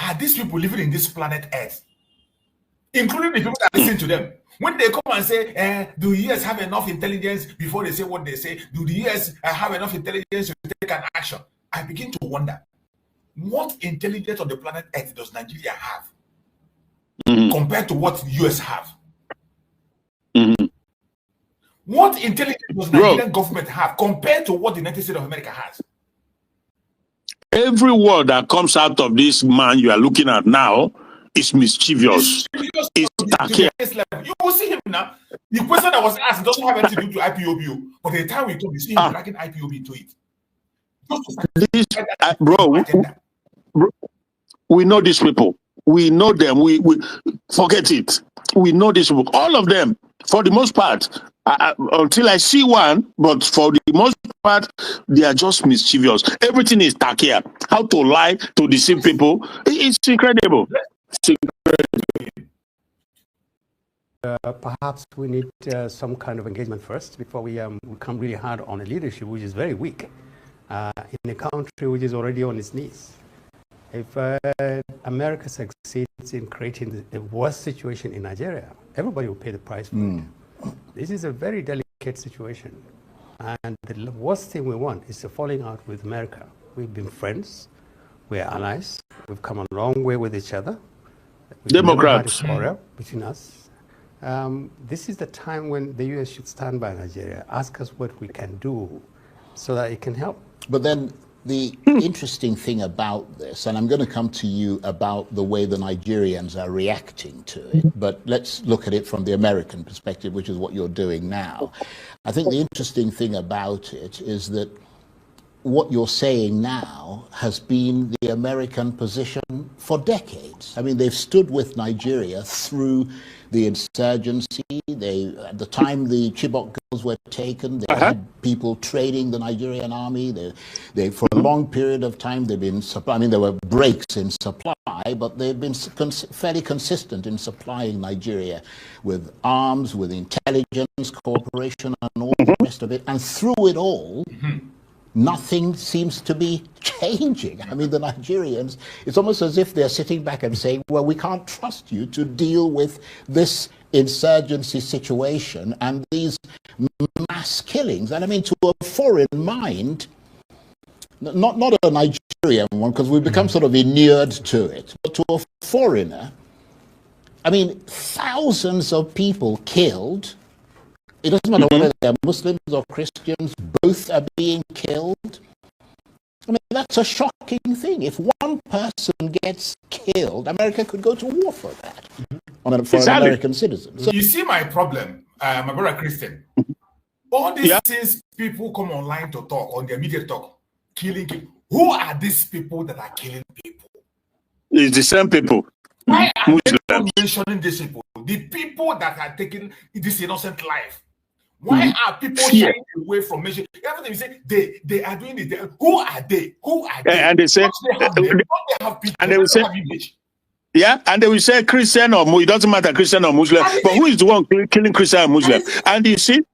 are these people living in this planet Earth, including the people that listen to them? When they come and say, do the US have enough intelligence before they say what they say? Do the US have enough intelligence to take an action? I begin to wonder, what intelligence on the planet Earth does Nigeria have compared to what the US have? What intelligence does the Nigerian government have compared to what the United States of America has? Every word that comes out of this man you are looking at now is mischievous. It's tacky. You will see him now. The question that was asked doesn't have anything to do to IPOB, but the time we talk, you see him dragging IPOB into it. Bro, we know these people. We know them. We forget it. We know these people. All of them, for the most part, until I see one, but for the most part, they are just mischievous. Everything is tacky. How to lie, to deceive people. It's incredible. It's incredible. Perhaps we need some kind of engagement first before we come really hard on a leadership which is very weak in a country which is already on its knees. If America succeeds in creating the worst situation in Nigeria, everybody will pay the price for it. This is a very delicate situation. And the worst thing we want is a falling out with America. We've been friends, we're allies, we've come a long way with each other. Democrats. Between us. This is the time when the US should stand by Nigeria, ask us what we can do so that it can help. But then the interesting thing about this, and I'm going to come to you about the way the Nigerians are reacting to it, but let's look at it from the American perspective, which is what you're doing now. I think the interesting thing about it is that what you're saying now has been the American position for decades. I mean, they've stood with Nigeria through the insurgency. At the time the Chibok girls were taken, they had people trading the Nigerian army. They for a long period of time, they've been supplying. I mean, there were breaks in supply, but they've been fairly consistent in supplying Nigeria with arms, with intelligence, cooperation, and all the rest of it. And through it all, nothing seems to be changing. I mean, the Nigerians, it's almost as if they're sitting back and saying, well, we can't trust you to deal with this insurgency situation and these mass killings. And I mean, to a foreign mind, not a Nigerian one, because we've become sort of inured to it, but to a foreigner, I mean, thousands of people killed. It doesn't matter whether they're Muslims or Christians, both are being killed. I mean, that's a shocking thing. If one person gets killed, America could go to war for that, for an American citizen. So you see my problem, my brother Christian. All these things people come online to talk, on their media talk, killing. Who are these people that are killing people? It's the same people. Why are they not mentioning these people? The people that are taking this innocent life. Why are people shying away from mentioning everything? You say they are doing it. Who are they? Who are they? And they say, and they will say, and they will say Christian or Muslim. It doesn't matter Christian or Muslim, but who is the one killing Christian and Muslim? And you see,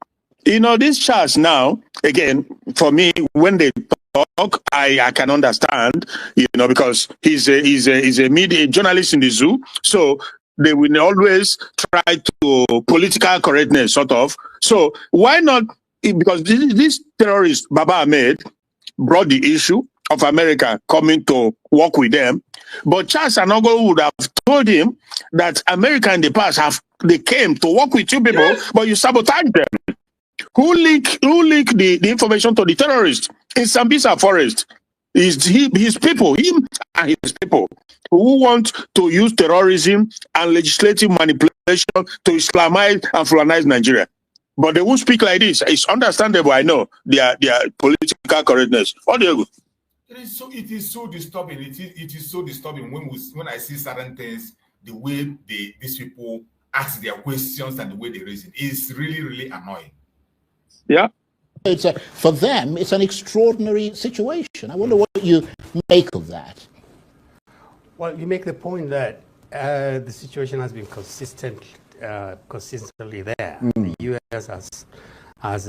this church now, again, for me, when they talk, I can understand, because he's a media journalist in the zoo, so they will always try to political correctness, sort of. So why not? Because this terrorist Baba Ahmed brought the issue of America coming to work with them, but Charles Anogo would have told him that America in the past they came to work with you people, but you sabotaged them. Who leaked the information to the terrorists in Sambisa forest? His people, him and his people, who want to use terrorism and legislative manipulation to Islamize and Fulanize Nigeria. But they won't speak like this. It's understandable, I know, their political correctness. What do you It is so disturbing. It is so disturbing when I see certain things, the way these people ask their questions and the way they raise it. It's really, really annoying. Yeah. For them, it's an extraordinary situation. I wonder what you make of that. Well, you make the point that the situation has been consistently there. The U.S. has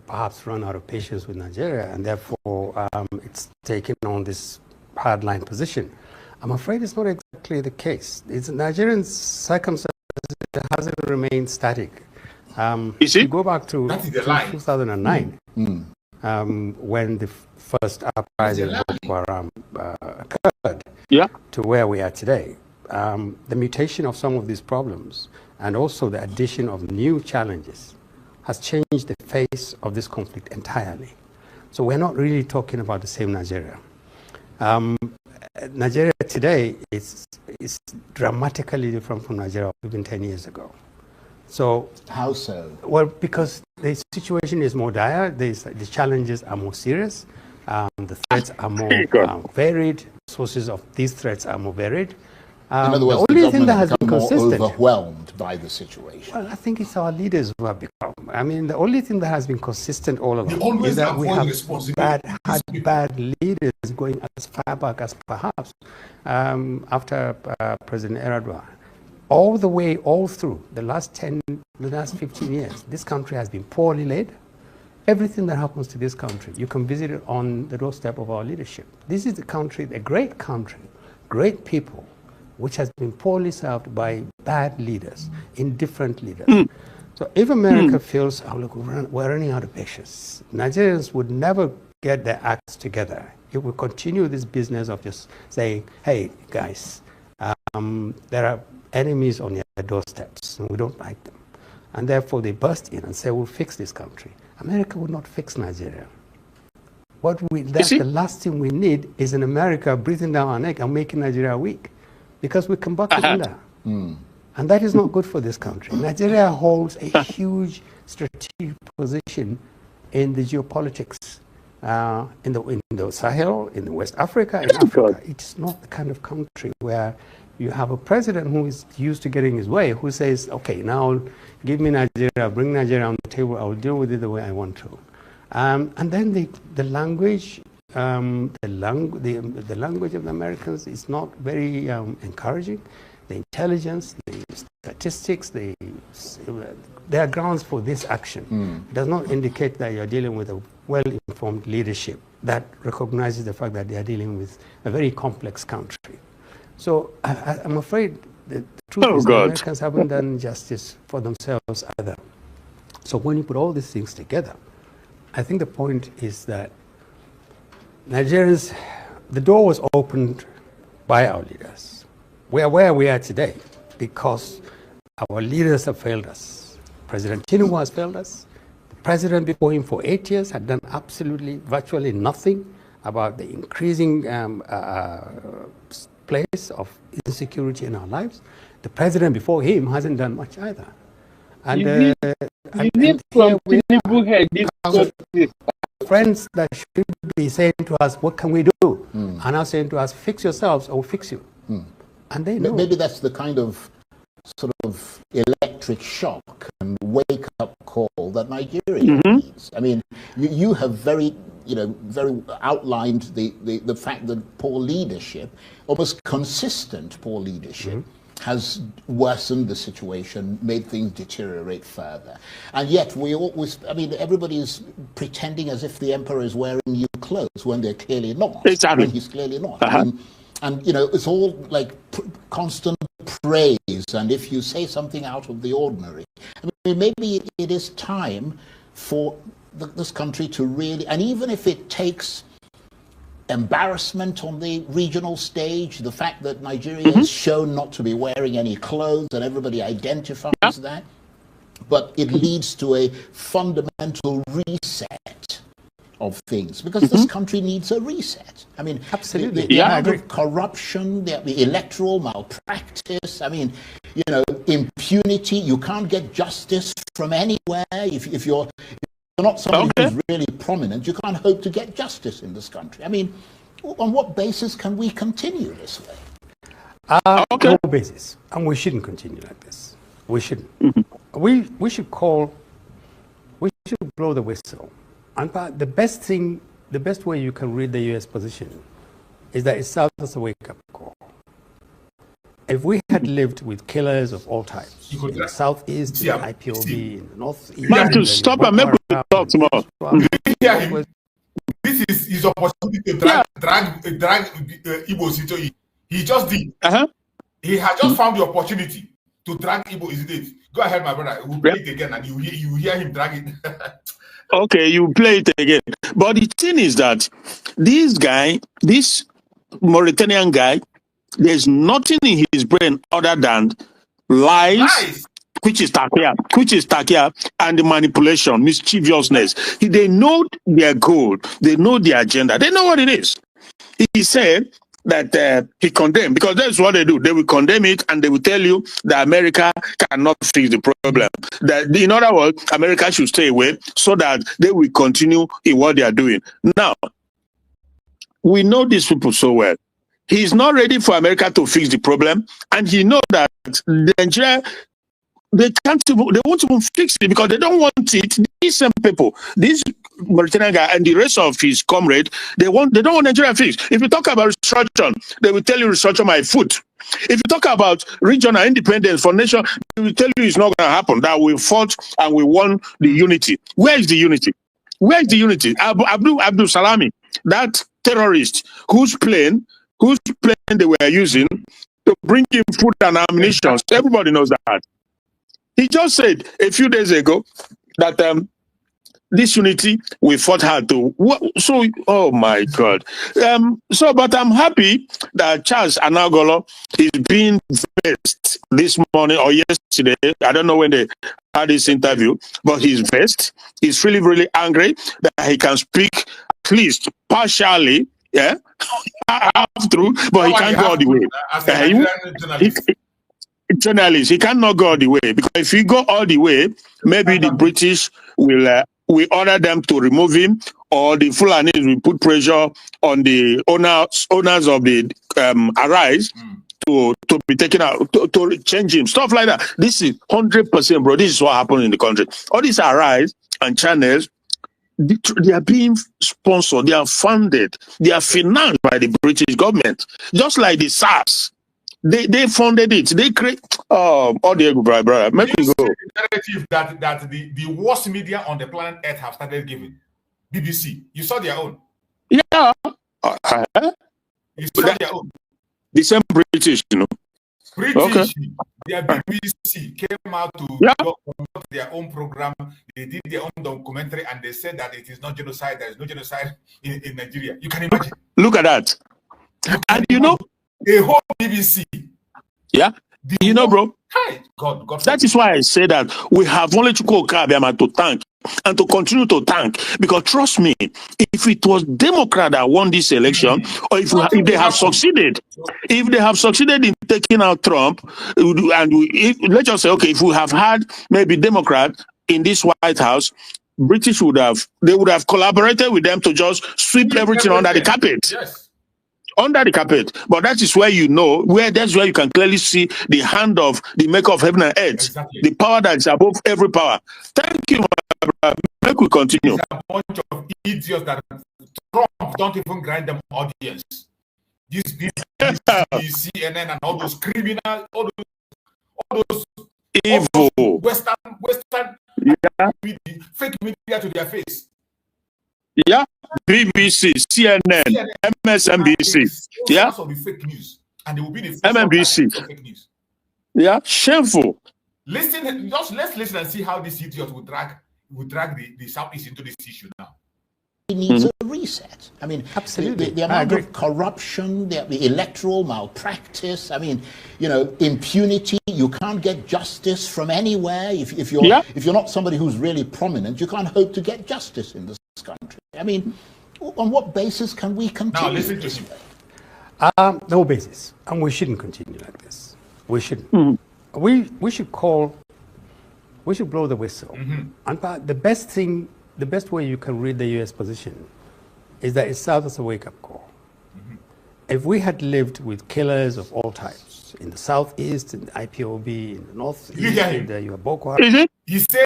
perhaps run out of patience with Nigeria, and therefore it's taken on this hardline position. I'm afraid it's not exactly the case. It's Nigerian circumstances hasn't remained static. Is it? You go back to 2009, when the first uprising of Boko Haram occurred, to where we are today. The mutation of some of these problems and also the addition of new challenges has changed the face of this conflict entirely. So we're not really talking about the same Nigeria. Nigeria today is dramatically different from Nigeria even 10 years ago. So how so? Well, because the situation is more dire, the challenges are more serious, the threats are more varied, sources of these threats are more varied. In other words, the government has become more overwhelmed by the situation. Well, I think it's our leaders who have become. I mean, the only thing that has been consistent all along is that we have bad leaders going as far back as perhaps after President Erdogan. All the way, all through the last 15 years, this country has been poorly led. Everything that happens to this country, you can visit it on the doorstep of our leadership. This is a country, a great country, great people, which has been poorly served by bad leaders, indifferent leaders. So if America feels, oh look, we're running out of patience, Nigerians would never get their acts together. It will continue this business of just saying, hey guys, there are enemies on your doorsteps and we don't like them. And therefore they burst in and say, we'll fix this country. America will not fix Nigeria. That's the last thing we need is an America breathing down our neck and making Nigeria weak. Because we can buckle under. And that is not good for this country. Nigeria holds a huge strategic position in the geopolitics, in the Sahel, in West Africa, in Africa. It's not the kind of country where you have a president who is used to getting his way, who says, okay, now give me Nigeria, bring Nigeria on the table, I will deal with it the way I want to. And then the language, the language of the Americans is not very encouraging. The intelligence, the statistics, there are grounds for this action. It does not indicate that you're dealing with a well-informed leadership that recognizes the fact that they are dealing with a very complex country. So I'm afraid the truth is the Americans haven't done justice for themselves either. So when you put all these things together, I think the point is that Nigerians, the door was opened by our leaders. We are where we are today because our leaders have failed us. President Tinubu has failed us. The president before him for 8 years had done virtually nothing about the increasing place of insecurity in our lives. The president before him hasn't done much either. And friends that should be saying to us, what can we do? Are now saying to us, fix yourselves or we'll fix you. And they know. Maybe that's the kind of sort of electric shock and wake-up call that Nigeria needs. I mean, you have very outlined the fact that poor leadership, almost consistent poor leadership, has worsened the situation, made things deteriorate further. And yet we always, everybody is pretending as if the emperor is wearing new clothes when they're clearly not. Exactly. When he's clearly not. And it's all like constant praise. And if you say something out of the ordinary, maybe it is time for this country to really, and even if it takes embarrassment on the regional stage, the fact that Nigeria is shown not to be wearing any clothes and everybody identifies that, but it leads to a fundamental reset of things, because this country needs a reset. Absolutely. The amount of corruption, the electoral malpractice, impunity, you can't get justice from anywhere. If you're not somebody who's really prominent, you can't hope to get justice in this country. On what basis can we continue this way? No basis. And we shouldn't continue like this. We shouldn't. We should blow the whistle. And the best way you can read the U.S. position is that it serves as a wake-up call. If we had lived with killers of all types, in the southeast, in the IPOB, in the northeast... Man, to stop and make we talk tomorrow. This is his opportunity to drag Igbos into it. He just did. He has just found the opportunity to drag Igbo, isn't it? Go ahead, my brother. We'll play it again and you hear him drag it. Okay, you play it again. But the thing is that this guy, this Mauritanian guy, there's nothing in his brain other than lies. Which is takia, and the manipulation, mischievousness. They know their goal, they know their agenda, they know what it is. He said that he condemned, because that's what they do. They will condemn it and they will tell you that America cannot fix the problem. That, in other words, America should stay away so that they will continue in what they are doing. Now, we know these people so well. He's not ready for America to fix the problem, and he knows that Nigeria, they won't even fix it because they don't want it. These same people, this Mauritanian guy and the rest of his comrade, they don't want Nigeria fixed. If you talk about restructuring, they will tell you restructure my foot. If you talk about regional independence for nation, they will tell you it's not going to happen. That we fought and we won the unity. Where is the unity? Where is the unity? Abdul Salami, that terrorist whose plane they were using to bring in food and ammunition. Everybody knows that. He just said a few days ago that this unity, we fought hard to. So, oh my God. But I'm happy that Charles Anagolo is being vexed this morning or yesterday. I don't know when they had this interview, but he's vexed. He's really, really angry that he can speak at least partially, half through, but he can't go all the way. Journalists, he cannot go all the way, because if he go all the way, maybe the British will order them to remove him, or the Fulanis will put pressure on the owners of the Arise to be taken out, to change him, stuff like that. This is 100%, bro. This is what happened in the country. All these Arise and channels, they are being sponsored, they are funded, they are financed by the British government, just like the SARS. They funded it. They create all the brother. Make me go. The narrative that the worst media on the planet Earth have started giving. BBC. You saw their own. Yeah. You saw their own. The same British, you know. British. Okay. Their BBC came out to promote their own program. They did their own documentary and they said that it is not genocide. There is no genocide in Nigeria. You can imagine. Look at that. And you know, a whole BBC. Yeah. You know, bro. Hi. God. That is why I say that we have only to go to thank and to continue to thank. Because trust me, if it was Democrat that won this election, or if they have succeeded, in taking out Trump, and let's just say, okay, if we have had maybe Democrat in this White House, British would have collaborated with them to just sweep everything under the carpet. Yes. Under the carpet. But that is where that's where you can clearly see the hand of the maker of heaven and earth. Exactly. The power that is above every power. Thank you, my brother. Make we continue. There's a bunch of idiots that Trump don't even grant them audience. This CNN and all those criminals, all those evil Western fake media to their face. Yeah, BBC, CNN, MSNBC. Yeah, be fake news, and they will be the MNBC. Fake news. Yeah, shameful. Let's listen and see how this idiot will drag the Southeast into this issue now. It needs a reset. I mean, absolutely. The amount of corruption, the electoral malpractice. I mean, impunity. You can't get justice from anywhere. If you're not somebody who's really prominent, you can't hope to get justice in this country. I mean, on what basis can we continue? Now listen to him. No basis, and we shouldn't continue like this. We shouldn't. We should blow the whistle. And the best way you can read the U.S. position is that it serves as a wake-up call. If we had lived with killers of all types in the southeast, in the IPOB, in the northeast, in the Boko Haram, he said,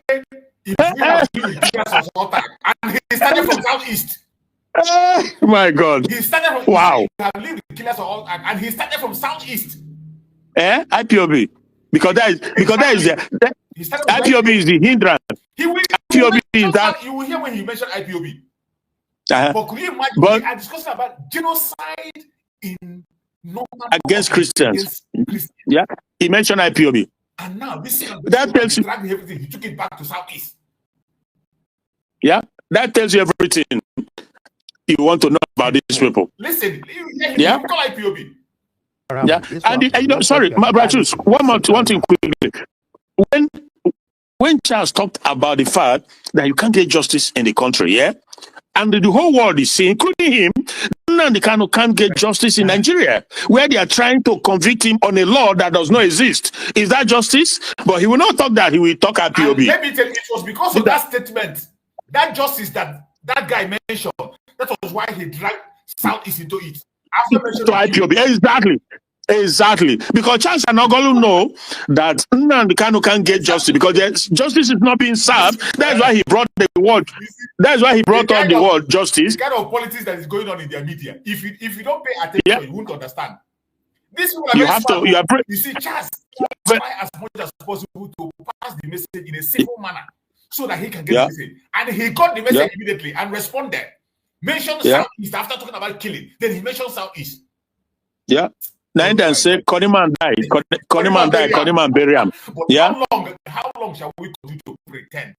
if we have lived with killers of all types, and he started from southeast. Oh my God! He started from wow. He have lived with killers of all, and he started from southeast. IPOB, because that is IPOB is the hindrance. IPOB is that. You will hear when he mentioned IPOB. But could you imagine? We are discussing about genocide in against Christians. Against Christians. Yeah, he mentioned IPOB. And now this that tells you everything. He took it back to Southeast. Yeah, that tells you everything you want to know about these people. Listen, you call IPOB. Yeah, and you know, sorry, Brachus, one thing quickly. When Charles talked about the fact that you can't get justice in the country, yeah, and the whole world is saying, including him, Nnamdi Kanu can't get justice in Nigeria, where they are trying to convict him on a law that does not exist. Is that justice? But he will not talk that. He will talk at POB. Let me tell you, it was because of that statement, that justice that guy mentioned. That was why he dragged Southeast into it. To IPOB, exactly. Because Charles Anogolu know that Nnamdi Kanu can't get justice because justice is not being served. That's why he brought the word. That's why he brought up the word justice. The kind of politics that is going on in their media. If you don't pay attention, you won't understand. This you see, Charles try as much as possible to pass the message in a simple manner so that he can get the message. And he got the message immediately and responded. Mentioned Southeast after talking about killing. Then he mentioned Southeast. Yeah. Nine and say Koniman died. Koniman bury him. Yeah. How long shall we continue to pretend?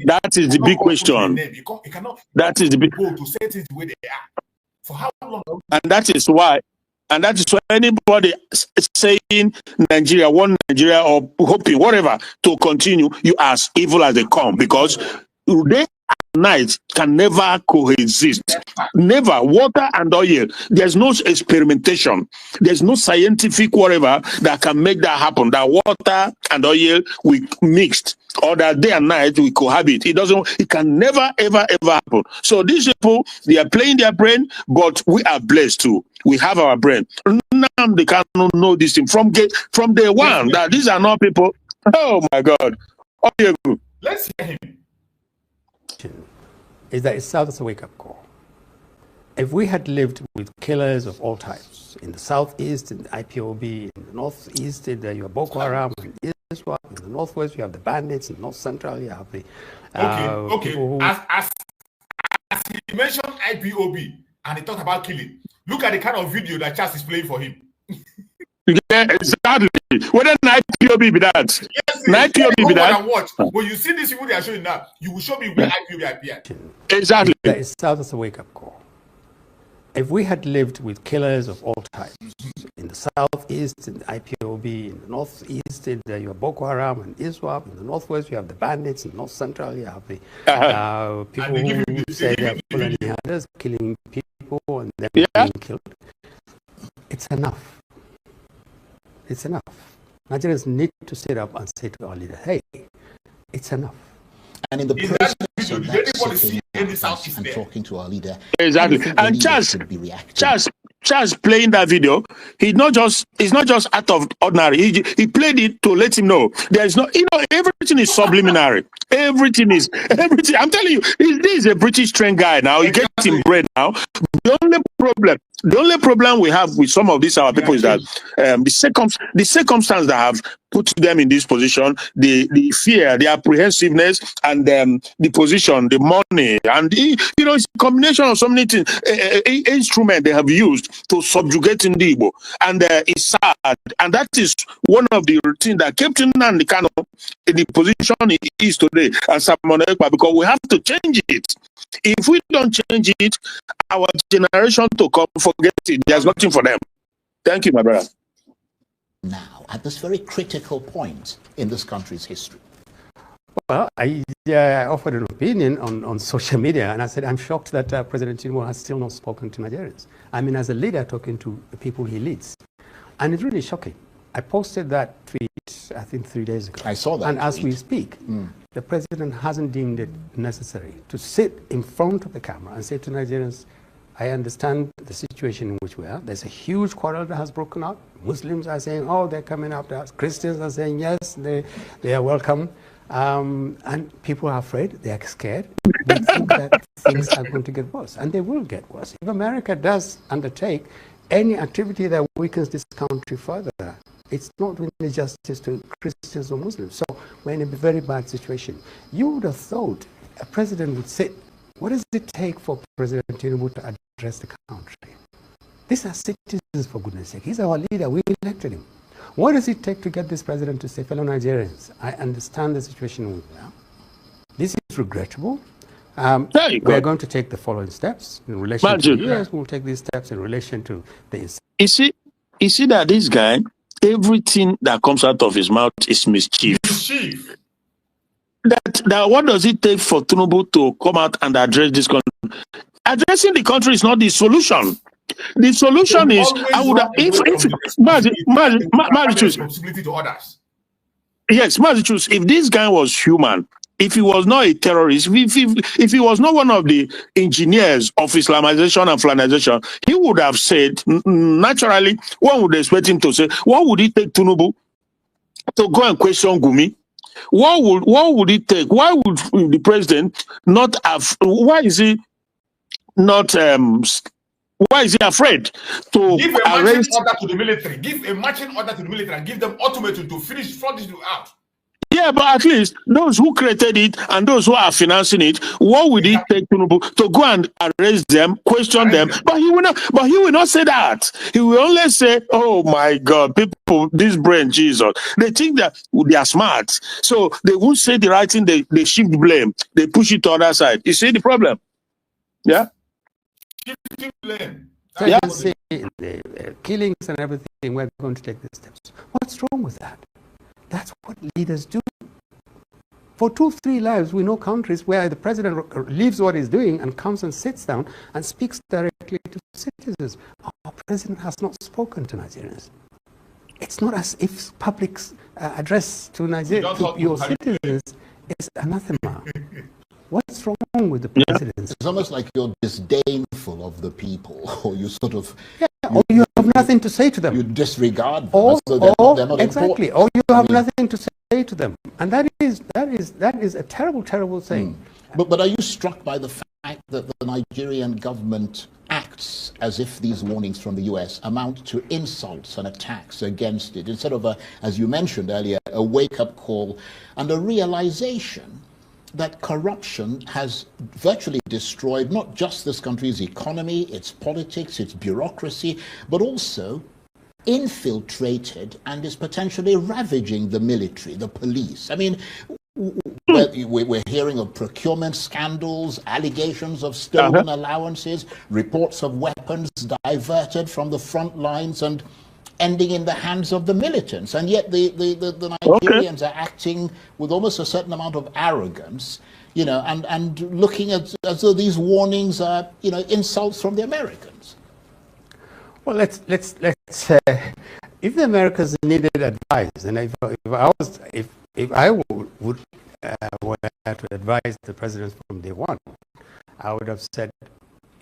That is the big question. That is the big to say things the way they are. For how long? And that is why anybody saying Nigeria, one Nigeria, or hoping whatever to continue, you as evil as they come, because they night can never coexist. Never. Water and oil. There's no experimentation. There's no scientific whatever that can make that happen. That water and oil will mixed, or that day and night will cohabit. It can never, ever, ever happen. So these people, they are playing their brain, but we are blessed too. We have our brain. They cannot know this thing from day one. That these are not people. Oh my God. Let's hear him. Is that it serves as a wake-up call. If we had lived with killers of all types, in the southeast, in the IPOB, in the northeast, you have Boko Haram, in Israel, in the northwest, you have the bandits, in the north central, you have the okay. As he mentioned IPOB and he talked about killing, look at the kind of video that Charles is playing for him. Yeah, exactly. What an IPOB be that? Yes, IPOB be that? Watch. When you see this video they are showing now, you will show me where IPOB appeared. Exactly. It serves as a wake-up call. If we had lived with killers of all types, in the southeast, in the IPOB, in the northeast, you have Boko Haram, and Israel, in the northwest, you have the bandits, in the north central, you have the people who say they are pulling others, killing people, and then being killed. It's enough. It's enough. Nigerians need to sit up and say to our leader, hey, it's enough. And in the process of that sitting and talking to our leader, exactly. And Charles playing that video, it's not just out of ordinary. He played it to let him know there is no, everything is subliminary. Everything. I'm telling you, this is a British trained guy now. You get him brain now. The only problem we have with some of these our people is that the circumstance that have put them in this position, the fear, the apprehensiveness, and the position, the money, and it's a combination of so many things, instrument they have used to subjugate Igbo, and it's sad, and that is one of the things that kept Nnamdi Kanu in the position he is today as Simon Ekpa, because we have to change it. If we don't change it, our generation to come forget it. There's nothing for them. Thank you, my brother. Now, at this very critical point in this country's history. Well, I offered an opinion on social media, and I said, I'm shocked that President Tinubu has still not spoken to Nigerians. I mean, as a leader talking to the people he leads. And it's really shocking. I posted that tweet, I think 3 days ago. I saw that. And as we speak, the president hasn't deemed it necessary to sit in front of the camera and say to Nigerians, I understand the situation in which we are. There's a huge quarrel that has broken out. Muslims are saying, oh, they're coming after us. Christians are saying, yes, they are welcome. And people are afraid, they are scared. They think that things are going to get worse, and they will get worse. If America does undertake any activity that weakens this country further, it's not really justice to Christians or Muslims. So we're in a very bad situation. You would have thought a president would say, what does it take for President Tinubu to address the country? These are citizens, for goodness sake. He's our leader. We elected him. What does it take to get this president to say, fellow Nigerians, I understand the situation we're in. This is regrettable. We're going to take the following steps in relation to the US. We'll take these steps in relation to the... You see that this guy, everything that comes out of his mouth is mischief. That what does it take for Tinubu to come out and address this country? Addressing the country is not the solution. The solution is I would have responsibility to others. Yes, Mazi, if this guy was human, if he was not a terrorist, if he was not one of the engineers of Islamization and Flanization, he would have said, naturally, one would expect him to say, what would it take Tinubu to go and question Gumi? What would it take? Why would the president not have, why is he not, why is he afraid to give a marching order to the military? Give a marching order to the military and give them ultimatum to finish this out. Yeah, but at least those who created it and those who are financing it, what would it take to go and arrest them, question them? But he will not. But he will not say that. He will only say, "Oh my God, people, this brain, Jesus." They think that they are smart, so they won't say the right thing. They shift blame. They push it to the other side. You see the problem? Yeah. Shifting blame. So you say the killings and everything. We're going to take these steps. What's wrong with that? That's what leaders do. For 2-3 lives, we know countries where the president leaves what he's doing and comes and sits down and speaks directly to citizens. Our president has not spoken to Nigerians. It's not as if public address to Nigeria, to your citizens, is anathema. What's wrong with the president? It's almost like you're disdainful of the people, or you sort of... or you have nothing to say to them. You disregard them. Or, so they're not exactly. Important. Or you have nothing to say to them. And that is a terrible, terrible thing. But are you struck by the fact that the Nigerian government acts as if these warnings from the US amount to insults and attacks against it, instead of, as you mentioned earlier, a wake-up call and a realization that corruption has virtually destroyed not just this country's economy, its politics, its bureaucracy, but also infiltrated and is potentially ravaging the military, the police. I mean, we're hearing of procurement scandals, allegations of stolen allowances, reports of weapons diverted from the front lines and ending in the hands of the militants, and yet the Nigerians are acting with almost a certain amount of arrogance, you know, and looking at as though these warnings are, you know, insults from the Americans. Well, let's if the Americans needed advice, and if I would were to advise the president from day one, I would have said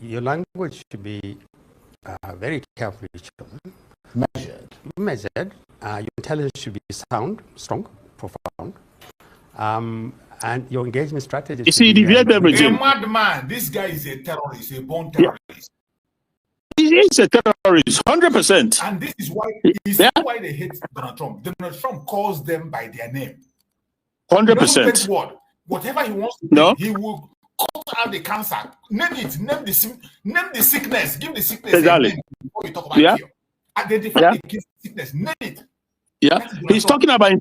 your language should be very carefully chosen. Measured. Your intelligence should be sound, strong, profound, and your engagement strategy. You see, everything. A madman. This guy is a terrorist, a born terrorist. He is a terrorist, 100%. And this is why why they hate Donald Trump. Donald Trump calls them by their name. 100%. Whatever he wants to do, he will cut out the cancer. Name it. Name the sickness. Give the sickness a name before you talk about it. Identify the sickness. Name it. Yeah, he's talking about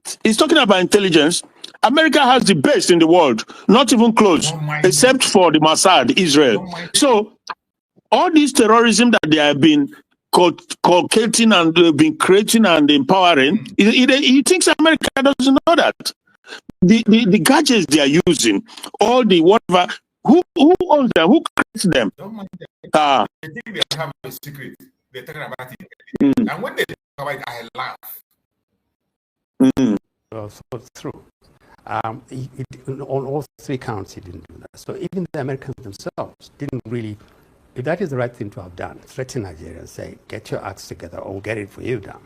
intelligence. America has the best in the world, not even close, except for the Mossad, Israel. So all this terrorism that they have been cultivating and been creating and empowering, he thinks America doesn't know that. The gadgets they are using, all the whatever, who owns them? Who creates them? I think they have a secret. They're talking about it. And when they talk about it, I laugh. Well, so it's true. On all 3 counts, he didn't do that. So even the Americans themselves didn't really, if that is the right thing to have done, threaten Nigeria and say, get your acts together or we'll get it for you done.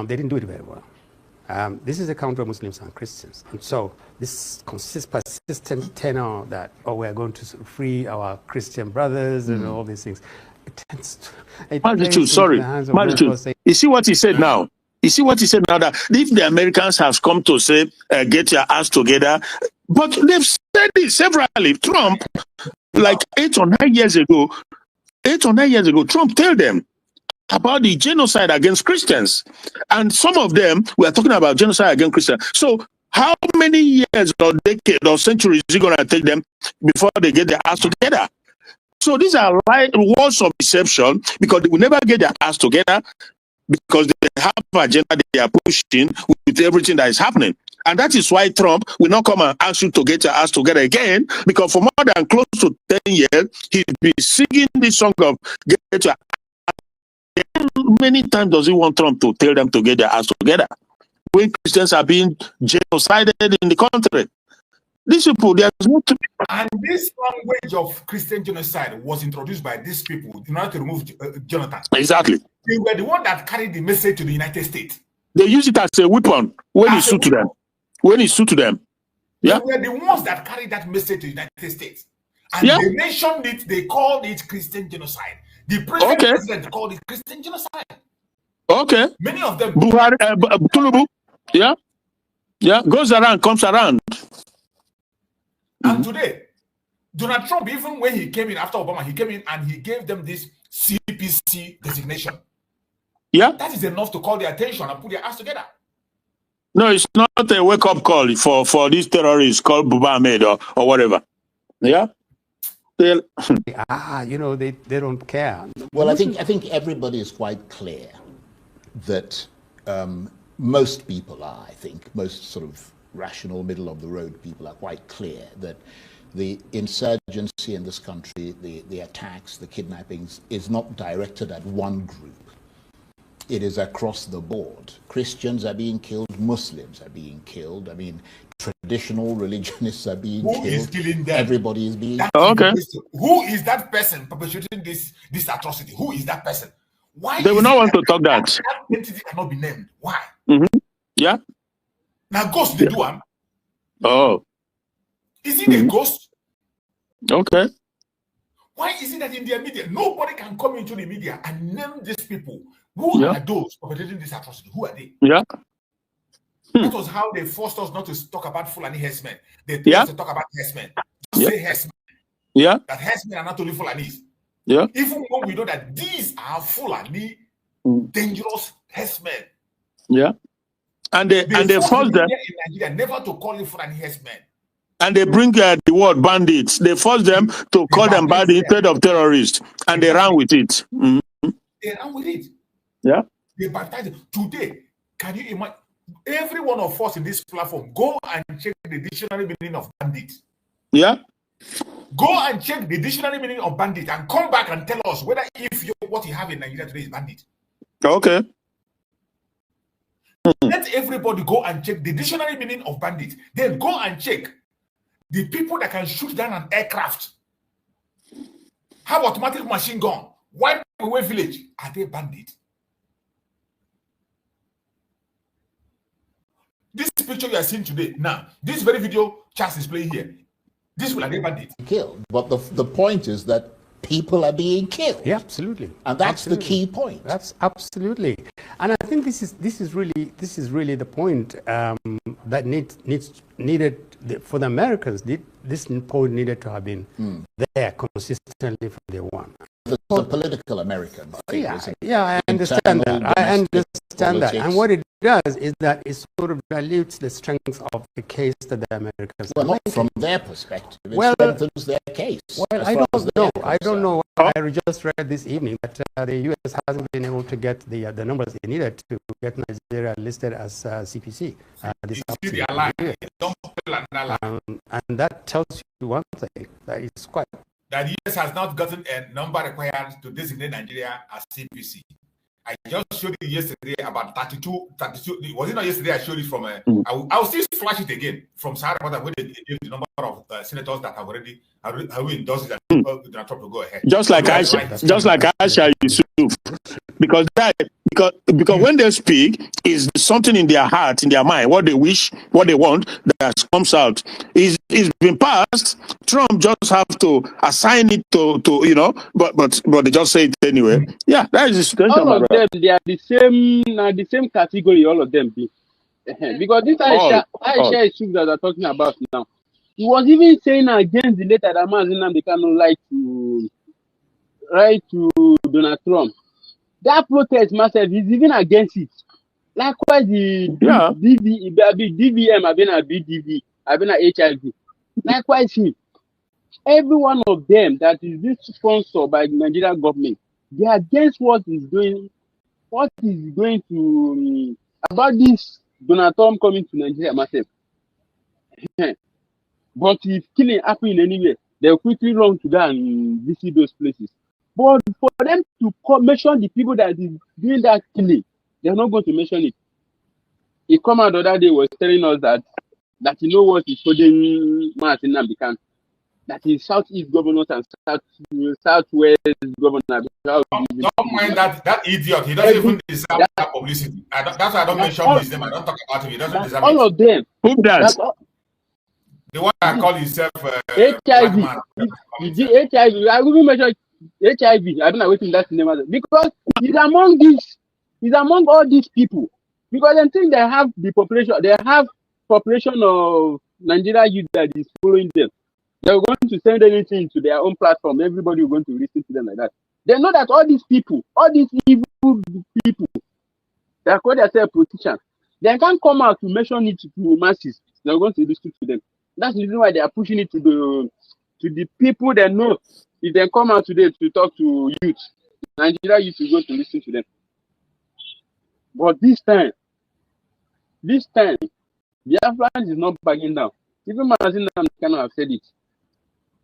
They didn't do it very well. This is a country of Muslims and Christians. And so this persistent tenor that, we're going to free our Christian brothers and all these things. It tends to, you see what he said now? You see what he said now, that if the Americans have come to say, get your ass together, but they've said it severally. Trump, like 8 or 9 years ago, Trump told them, about the genocide against Christians. And some of them were talking about genocide against Christians. So how many years or decades or centuries is it going to take them before they get their ass together? So these are words of deception, because they will never get their ass together, because they have an agenda they are pushing with everything that is happening. And that is why Trump will not come and ask you to get your ass together again, because for more than close to 10 years, he's been singing this song of get your ass. Many times does he want Trump to tell them to get their ass together when Christians are being genocided in the country? These people, there's no. And this language of Christian genocide was introduced by these people in order to remove Jonathan. Exactly. They were the one that carried the message to the United States. They use it as a weapon when he sued to them. When he sued to them. Yeah. They were the ones that carried that message to the United States. And they mentioned it, they called it Christian genocide. The president called it Christian genocide. Okay. Many of them. Buhari, Tulubu. Yeah. Yeah. Goes around, comes around. And today, Donald Trump, even when he came in after Obama, he came in and he gave them this CPC designation. Yeah. That is enough to call their attention and put their ass together. No, it's not a wake-up call for these terrorists called Buba Ahmed or whatever. Yeah. You know, they don't care. Well, I think everybody is quite clear that most people are, I think, most sort of rational, middle-of-the-road people are quite clear that the insurgency in this country, the attacks, the kidnappings, is not directed at one group. It is across the board. Christians are being killed, Muslims are being killed. I mean, traditional religionists are being killed. Who is killing them? Everybody is being killed. Okay. Who is that person perpetrating this atrocity? Who is that person? Why? They will not want to talk that. That entity cannot be named. Why? Mm-hmm. Yeah. Now, ghost they do one. Oh. Is it a ghost? Okay. Why is it that in the media, nobody can come into the media and name these people? Who are those perpetrating this atrocity? Who are they? Yeah. That was how they forced us not to talk about Fulani herdsmen. They told us to talk about herdsmen. Just say herdsmen. Yeah. That herdsmen are not only Fulanis. Yeah. Even when we know that these are Fulani dangerous herdsmen. Yeah. And they force them in Nigeria never to call it Fulani herdsmen. And they bring the word bandits. They force them to call them bandits instead of terrorists, and they ran with it. Mm-hmm. They ran with it. Yeah. They baptized it. Today, can you imagine? Every one of us in this platform, go and check the dictionary meaning of bandit. Yeah. Go and check the dictionary meaning of bandit and come back and tell us whether what you have in Nigeria today is bandit. Okay. Let everybody go and check the dictionary meaning of bandit. Then go and check the people that can shoot down an aircraft, have automatic machine gun, wipe away village. Are they bandits? This picture you are seeing today, now, this very video Charles is playing here, this will be bandits. Killed. But the point is that people are being killed. Yeah, absolutely. And that's the key point. That's absolutely. And I think this is really the point that needed for the Americans. This point needed to have been there consistently from day one. The political American thing, I understand that. I understand that. And what it does is that it sort of dilutes the strength of the case that the Americans are making. From their perspective, it strengthens their case. Well, I don't know. I don't know. I just read this evening that the U.S. hasn't been able to get the numbers it needed to get Nigeria listed as CPC. And that tells you one thing, that it's quite... That the US has not gotten a number required to designate Nigeria as CPC. I just showed you yesterday about 32. Was it not yesterday I showed it from I'll still flash it again from Sahara, where they gave the number of senators that have already endorsed it and Donald Trump to go ahead. Just like Aisha Yusuf. Because when they speak, is something in their heart, in their mind, what they wish, what they want, that comes out. It's been passed. Trump just have to assign it to but they just say it anyway. Yeah, that is the situation. All of them, they are the same category. All of them be because this Aisha issue that they're talking about now. He was even saying against the letter that Mazi Nnamdi Kanu write to Donald Trump. That protest myself is even against it. Likewise, the DVM, I've been a BDV, I've been a HIV. Likewise, him. Every one of them that is this sponsored by the Nigerian government, they are against what is going to about this Donald Trump coming to Nigeria myself. But if killing happen anywhere, they'll quickly run to go and visit those places. But for them to mention the people that is doing that killing, they're not going to mention it. He come out the other day was telling us that he know what is holding Mazi Nnamdi Kanu. That is Southeast governors and Southwest governors. Don't mind that idiot. He doesn't even deserve that publicity. That's why I don't mention his name. I don't talk about him. He doesn't deserve all it. Of them. Who does? The one that call himself HIV. HIV. I will mention HIV. I've been waiting that name because he's among all these people. Because I think they have the population. They have population of Nigeria youth that is following them. They're going to send anything to their own platform. Everybody is going to listen to them like that. They know that all these people, all these evil people that call themselves politicians, they can't come out to mention it to masses. They're going to listen to them. That's the reason why they are pushing it to the people they know. If they come out today to talk to youth, Nigeria youth is going to listen to them. But this time, Biafra is not backing down. Even Mazi Nnamdi Kanu have said it.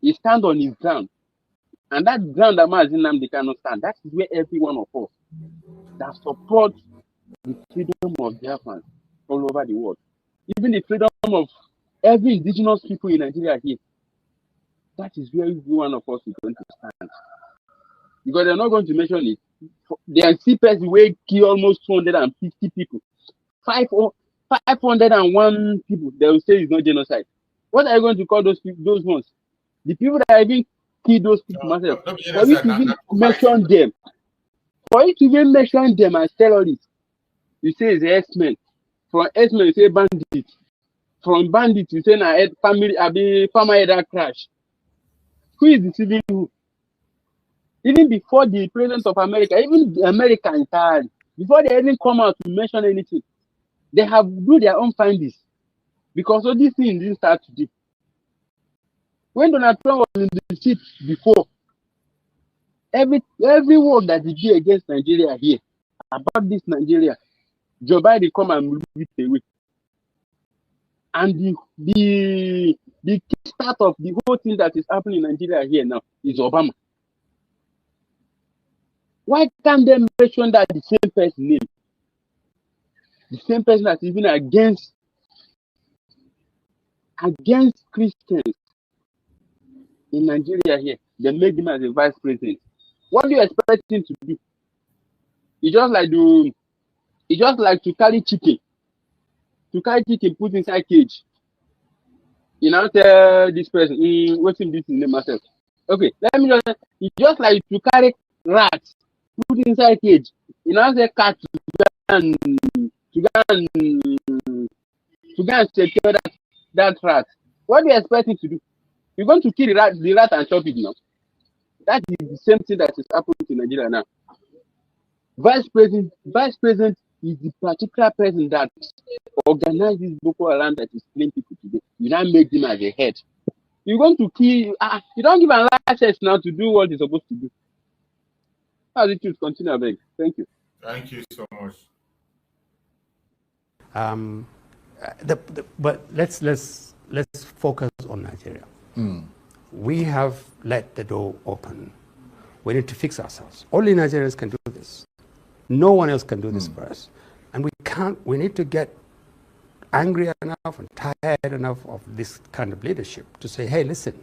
He stands on his ground. And that ground that Mazi Nnamdi Kanu stand, that is where every one of us that support the freedom of Biafrans all over the world, even the freedom of every indigenous people in Nigeria here, that is where every one of us is going to stand. Because they're not going to mention it. The NCPS will kill almost 250 people. 501 people, they will say it's not genocide. What are you going to call those people, those ones? The people that have even killed those people myself. For you to even mention them. For you to even mention them as terrorists, you say it's X-Men. From X-Men, you say bandits. From bandits, you say farmer header crash. Who is deceiving who? Even before the president of America, even the Americans, before they even come out to mention anything, they have do their own findings. Because all these things didn't start today. When Donald Trump was in the seat before, every word that he did against Nigeria here, about this Nigeria, Joe Biden come and move it away. And the start of the whole thing that is happening in Nigeria here now is Obama. Why can't they mention that the same person name? The same person that's even against Christians in Nigeria here, they make him as a vice president. What do you expect him to do? He just like to carry chicken. To carry chicken, put inside cage. You now tell this person, what's in this name myself? Okay, let me he just like to carry rats, put inside cage. You now say cat to go and secure that rat. What do you expect him to do? You're going to kill the rat and chop it now. That is the same thing that is happening to Nigeria now. Vice president is the particular person that organizes Boko Haram that is killing people today. You now make him as a head. You're going to kill. You don't give an access now to do what he's supposed to do. How did you continue, beg? Thank you. Thank you so much. But let's focus on Nigeria. We have let the door open. We need to fix ourselves. Only Nigerians can do this. No one else can do this for us. And we need to get angry enough and tired enough of this kind of leadership to say, hey, listen,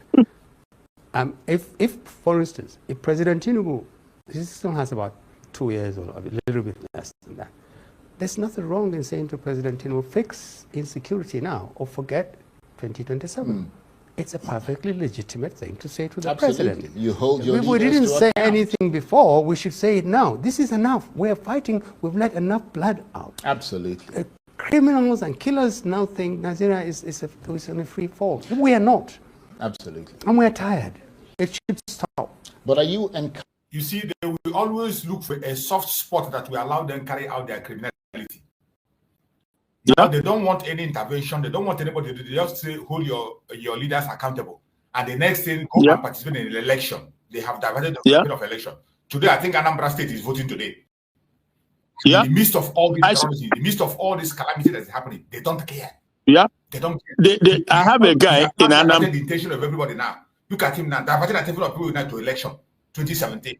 if for instance, if President Tinubu, this still has about 2 years or a little bit less than that, there's nothing wrong in saying to President Tinubu, fix insecurity now or forget 2027. It's a perfectly legitimate thing to say to the president. You hold your If we didn't to say account. anything before, we should say it now. This is enough. We're fighting. We've let enough blood out. Absolutely. Criminals and killers now think Nigeria is on a free fall. We are not. Absolutely. And we're tired. It should stop. But are you You see, they will always look for a soft spot that will allow them carry out their criminality. Yeah. They don't want any intervention. They don't want anybody. They just say hold your leaders accountable. And the next thing, go and participate in an election. They have diverted the of election. Today, I think Anambra State is voting today. Yeah. In the midst of all this terrorism, in the midst of all this calamity that's happening, they don't care. Yeah. They don't care. I have a guy in Anambra. The intention of everybody now. Look at him now. Diverted the attention of people now to election 2017.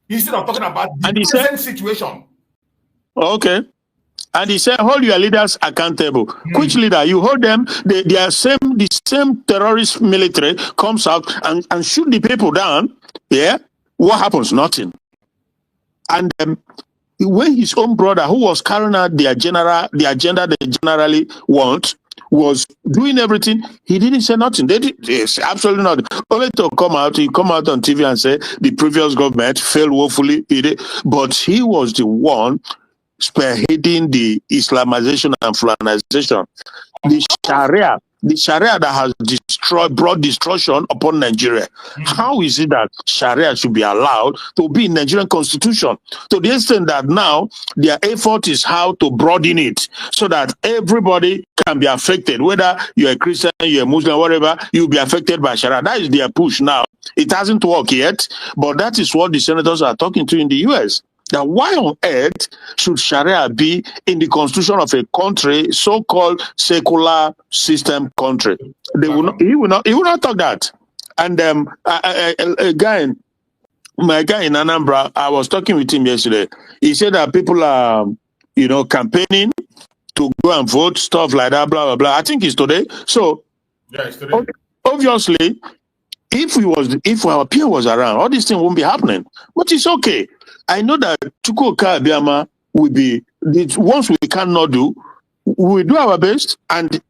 Instead of talking about the present situation. Okay. And he said, hold your leaders accountable. Which leader? You hold them, the same terrorist military comes out and shoot the people down. Yeah. What happens? Nothing. And when his own brother, who was carrying out the agenda they generally want, was doing everything, he didn't say nothing. They did absolutely nothing. Only to come out on TV and say the previous government failed woefully. But he was the one spearheading the Islamization and Fulanization. The Sharia that has brought destruction upon Nigeria. How is it that Sharia should be allowed to be in Nigerian constitution? To the extent that now their effort is how to broaden it so that everybody can be affected, whether you're a Christian, you're a Muslim, whatever, you'll be affected by Sharia. That is their push now. It hasn't worked yet, but that is what the senators are talking to in the US. Now, why on earth should Sharia be in the constitution of a country, so-called secular system country? He will not talk that. And my guy in Anambra, I was talking with him yesterday. He said that people are, campaigning to go and vote, stuff like that, blah, blah, blah. I think it's today. So, yeah, it's today. Obviously, if our peer was around, all these things won't be happening. But it's okay. I know that Chukwuka Abiyama will be, once we cannot do, we will do our best, and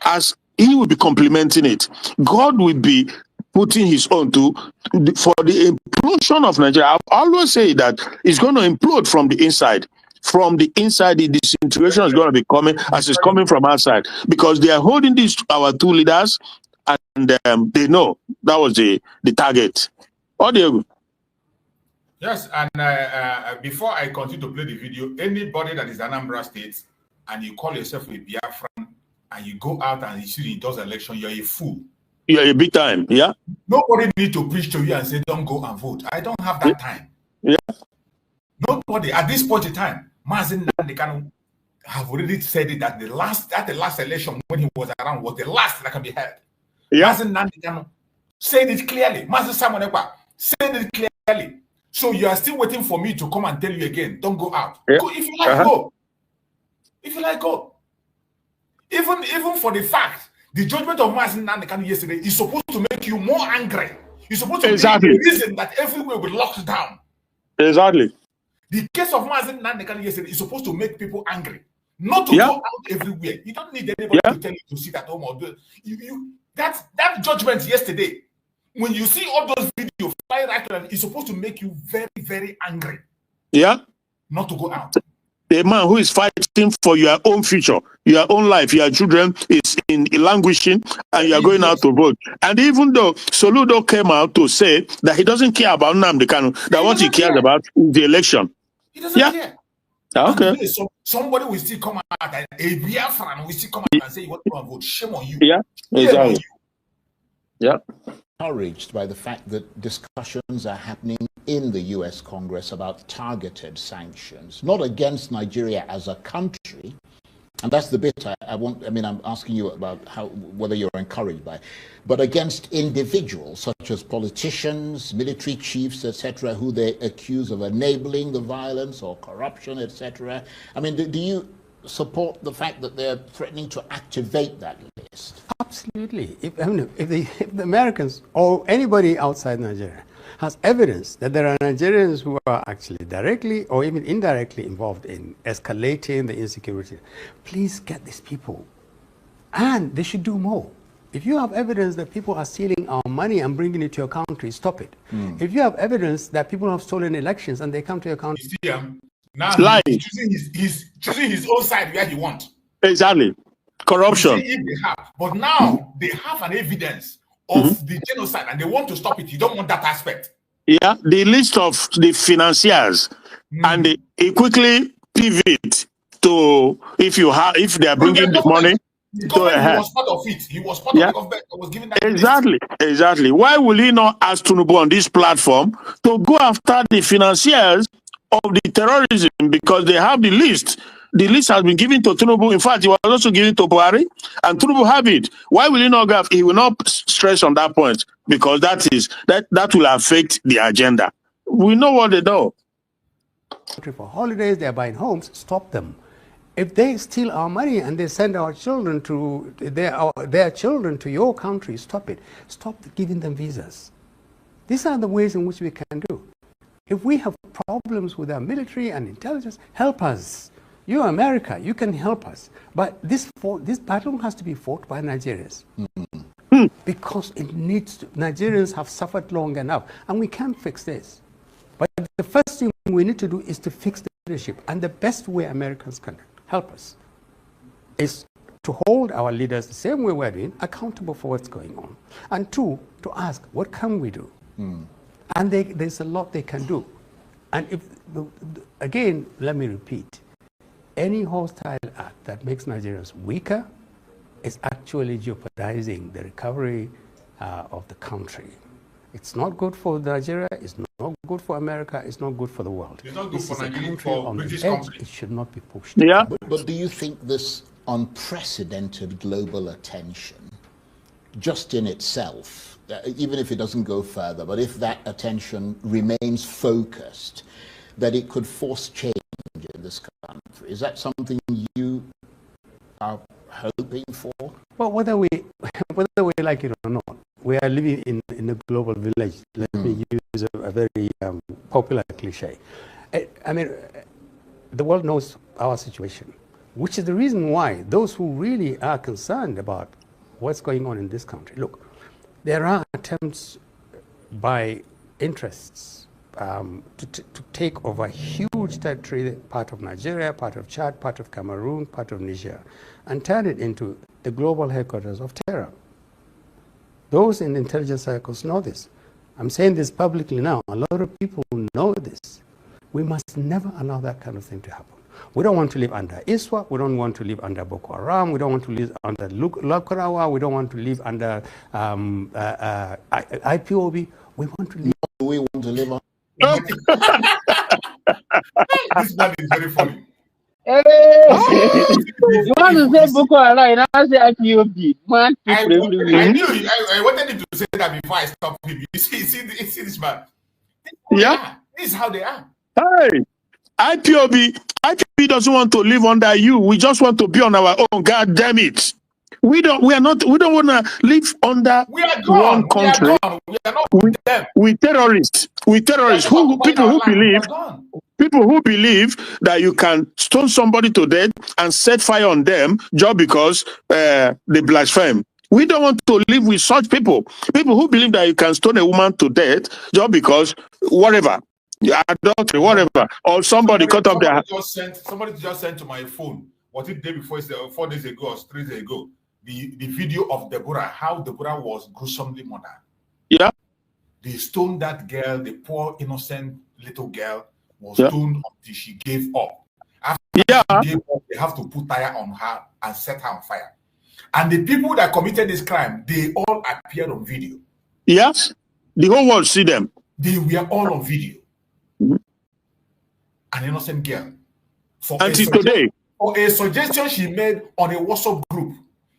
as he will be complementing it, God will be putting his own for the implosion of Nigeria. I always say that it's going to implode from the inside. From the inside, the disintegration is going to be coming as it's coming from outside, because they are holding our two leaders, and they know that was the target. Audio. Yes, and before I continue to play the video, anybody that is Anambra State and you call yourself a Biafran and you go out and you see in those elections, you're a fool. You're a big time, yeah? Nobody need to preach to you and say, don't go and vote. I don't have that time. Yeah. Nobody, at this point in time, Mazi Nnamdi Kanu have already said it that the last election when he was around was the last that can be held. Yeah. Mazi Nnamdi Kanu said it clearly. Mazi Samuel Ekpa said it clearly. So you are still waiting for me to come and tell you again, don't go out. Yeah. Go if you like, go. If you like, go. Even for the fact, the judgment of Mazi Nnamdi Kanu yesterday is supposed to make you more angry. It's supposed to be the reason that everywhere will be locked down. Exactly. The case of Mazi Nnamdi Kanu yesterday is supposed to make people angry. Not to go out everywhere. You don't need anybody to tell you to sit at home or do it. That judgment yesterday, when you see all those videos fly right around, it's supposed to make you very, very angry. Yeah. Not to go out. The man who is fighting for your own future, your own life, your children is in languishing, and you are going out to vote. And even though Soludo came out to say that he doesn't care about Nnamdi Kanu, that what he cares about is the election. He doesn't care. Okay. So somebody will still come out, and a Biafran will still come out and say, you want to go and vote? Shame on you. Yeah. Exactly. Yeah. Encouraged by the fact that discussions are happening in the US Congress about targeted sanctions, not against Nigeria as a country. And that's the bit I'm asking you about whether you're encouraged by, but against individuals such as politicians, military chiefs, etc., who they accuse of enabling the violence or corruption, etc. I mean, do you support the fact that they're threatening to activate that list? Absolutely. If the Americans or anybody outside Nigeria has evidence that there are Nigerians who are actually directly or even indirectly involved in escalating the insecurity, please get these people. And they should do more. If you have evidence that people are stealing our money and bringing it to your country, stop it. If you have evidence that people have stolen elections and they come to your country, now he's choosing his own side where he wants. Exactly. Corruption. If they have, but now they have an evidence of the genocide and they want to stop it. You don't want that aspect. Yeah, the list of the financiers, and he quickly pivot to if they are bringing the money. The government, he was part of it. He was part of the government that was giving that Exactly. Why will he not ask Tinubu on this platform to go after the financiers of the terrorism, because they have the list? The list has been given to Tinubu. In fact, it was also given to Buhari, and Tinubu have it. Why will he not go? He will not stress on that point, because that will affect the agenda. We know what they do. For holidays, they're buying homes. Stop them. If they steal our money and they send our children to their children to your country, stop it. Stop giving them visas. These are the ways in which we can do. If we have problems with our military and intelligence, help us. You, America, you can help us. But this battle has to be fought by Nigerians. Because it needs to. Nigerians have suffered long enough, and we can't fix this. But the first thing we need to do is to fix the leadership. And the best way Americans can help us is to hold our leaders the same way we're doing, accountable for what's going on. And two, to ask, what can we do? And there's a lot they can do. And if, again, let me repeat, any hostile act that makes Nigerians weaker is actually jeopardizing the recovery of the country. It's not good for Nigeria, it's not good for America, it's not good for the world. It's not good this for is Nigeria, a country for on British the edge. country. It should not be pushed. Yeah. But do you think this unprecedented global attention, just in itself, even if it doesn't go further, but if that attention remains focused, that it could force change in this country? Is that something you are hoping for? Well, whether we like it or not, we are living in a global village. Let me use a very popular cliche. I mean, the world knows our situation, which is the reason why those who really are concerned about what's going on in this country, look, there are attempts by interests to take over huge territory, part of Nigeria, part of Chad, part of Cameroon, part of Niger, and turn it into the global headquarters of terror. Those in intelligence circles know this. I'm saying this publicly now. A lot of people know this. We must never allow that kind of thing to happen. We don't want to live under ISWA. We don't want to live under Boko Haram. We don't want to live under Lokarawa. We don't want to live under IPOB. We want to live. We want to live on. This man is very funny. Hey! You want to say Boko Haram, and I say IPOB. Man, I knew I wanted him to say that before I stopped him. You see this man. Yeah. This is how they are. Hey, IPOB doesn't want to live under you. We just want to be on our own. God damn it. We don't want to live under one country. We are not with them. With terrorists. People who believe that you can stone somebody to death and set fire on them just because they blaspheme. We don't want to live with such people. People who believe that you can stone a woman to death just because whatever. Adultery, whatever, or somebody cut off their. Somebody just sent to my phone. Was it day before? 4 days ago or 3 days ago? The video of Deborah, how Deborah was gruesomely murdered. Yeah. They stoned that girl, the poor innocent little girl was stoned until she gave up. After she gave up, they have to put tire on her and set her on fire. And the people that committed this crime, they all appeared on video. Yes, the whole world see them. They were all on video. An innocent girl. Until today. For a suggestion she made on a WhatsApp group.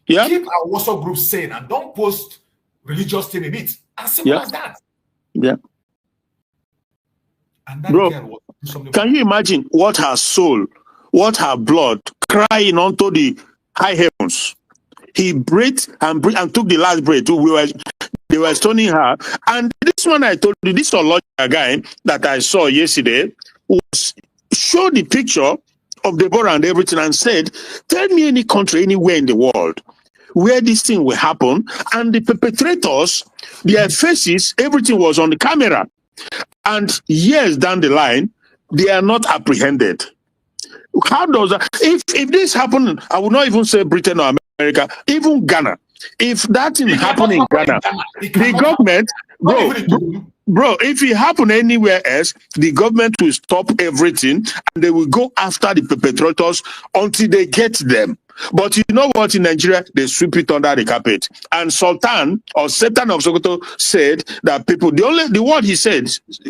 Yeah. Keep our WhatsApp group sane and don't post religious thing in it. As simple as that. Yeah. And that girl was something. Can you imagine what her soul, what her blood crying onto the high heavens? He breathed and took the last breath. They were stoning her. And this one I told you, this theological guy that I saw yesterday showed the picture of Deborah and everything and said, tell me any country anywhere in the world where this thing will happen. And the perpetrators, their faces, everything was on the camera. And years down the line, they are not apprehended. How does that? If this happened, I would not even say Britain or America, even Ghana. If that thing happened in Ghana, the government, Bro, if it happen anywhere else, the government will stop everything and they will go after the perpetrators until they get them. But you know what? In Nigeria, they sweep it under the carpet. And Sultan or Sultan of Sokoto said that people, the word he said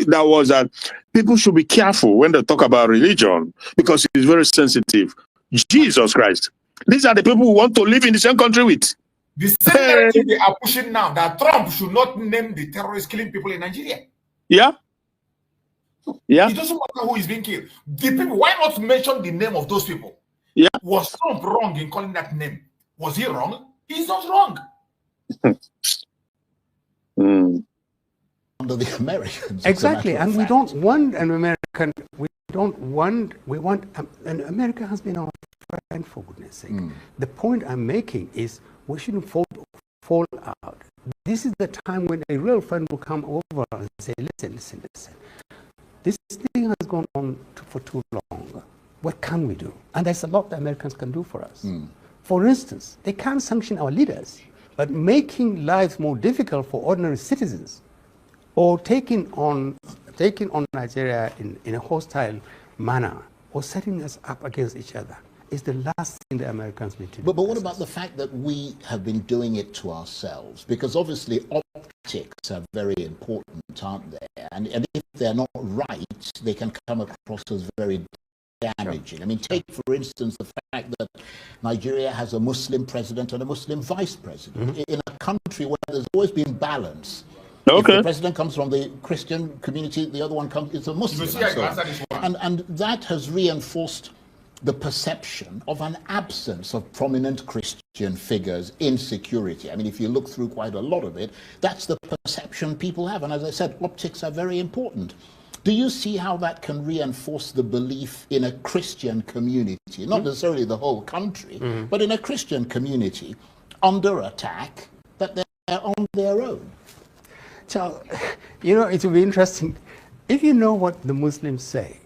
that was that people should be careful when they talk about religion because it's very sensitive. Jesus Christ. These are the people who want to live in the same country with. The same narrative they are pushing now that Trump should not name the terrorists killing people in Nigeria. Yeah. Yeah. It doesn't matter who is being killed. The people, why not mention the name of those people? Yeah. Was Trump wrong in calling that name? Was he wrong? He's not wrong. Under the Americans. Exactly. And we don't want an American, we want, and America has been our friend for goodness sake. The point I'm making is we shouldn't fall out. This is the time when a real friend will come over and say, listen. This thing has gone on for too long. What can we do? And there's a lot the Americans can do for us. For instance, they can't sanction our leaders, but making lives more difficult for ordinary citizens or taking on Nigeria in a hostile manner or setting us up against each other is the last thing the Americans need to do. But what about the fact that we have been doing it to ourselves? Because obviously optics are very important, aren't they? And if they're not right, they can come across as very damaging. I mean, take, for instance, the fact that Nigeria has a Muslim president and a Muslim vice president. In a country where there's always been balance. Okay. If the president comes from the Christian community, the other one comes, it's a Muslim. And that has reinforced the perception of an absence of prominent Christian figures in security. I mean, if you look through quite a lot of it, that's the perception people have. And as I said, optics are very important. Do you see how that can reinforce the belief in a Christian community, not necessarily the whole country, but in a Christian community under attack, that they're on their own? So, you know, it will be interesting. If you know what the Muslims say,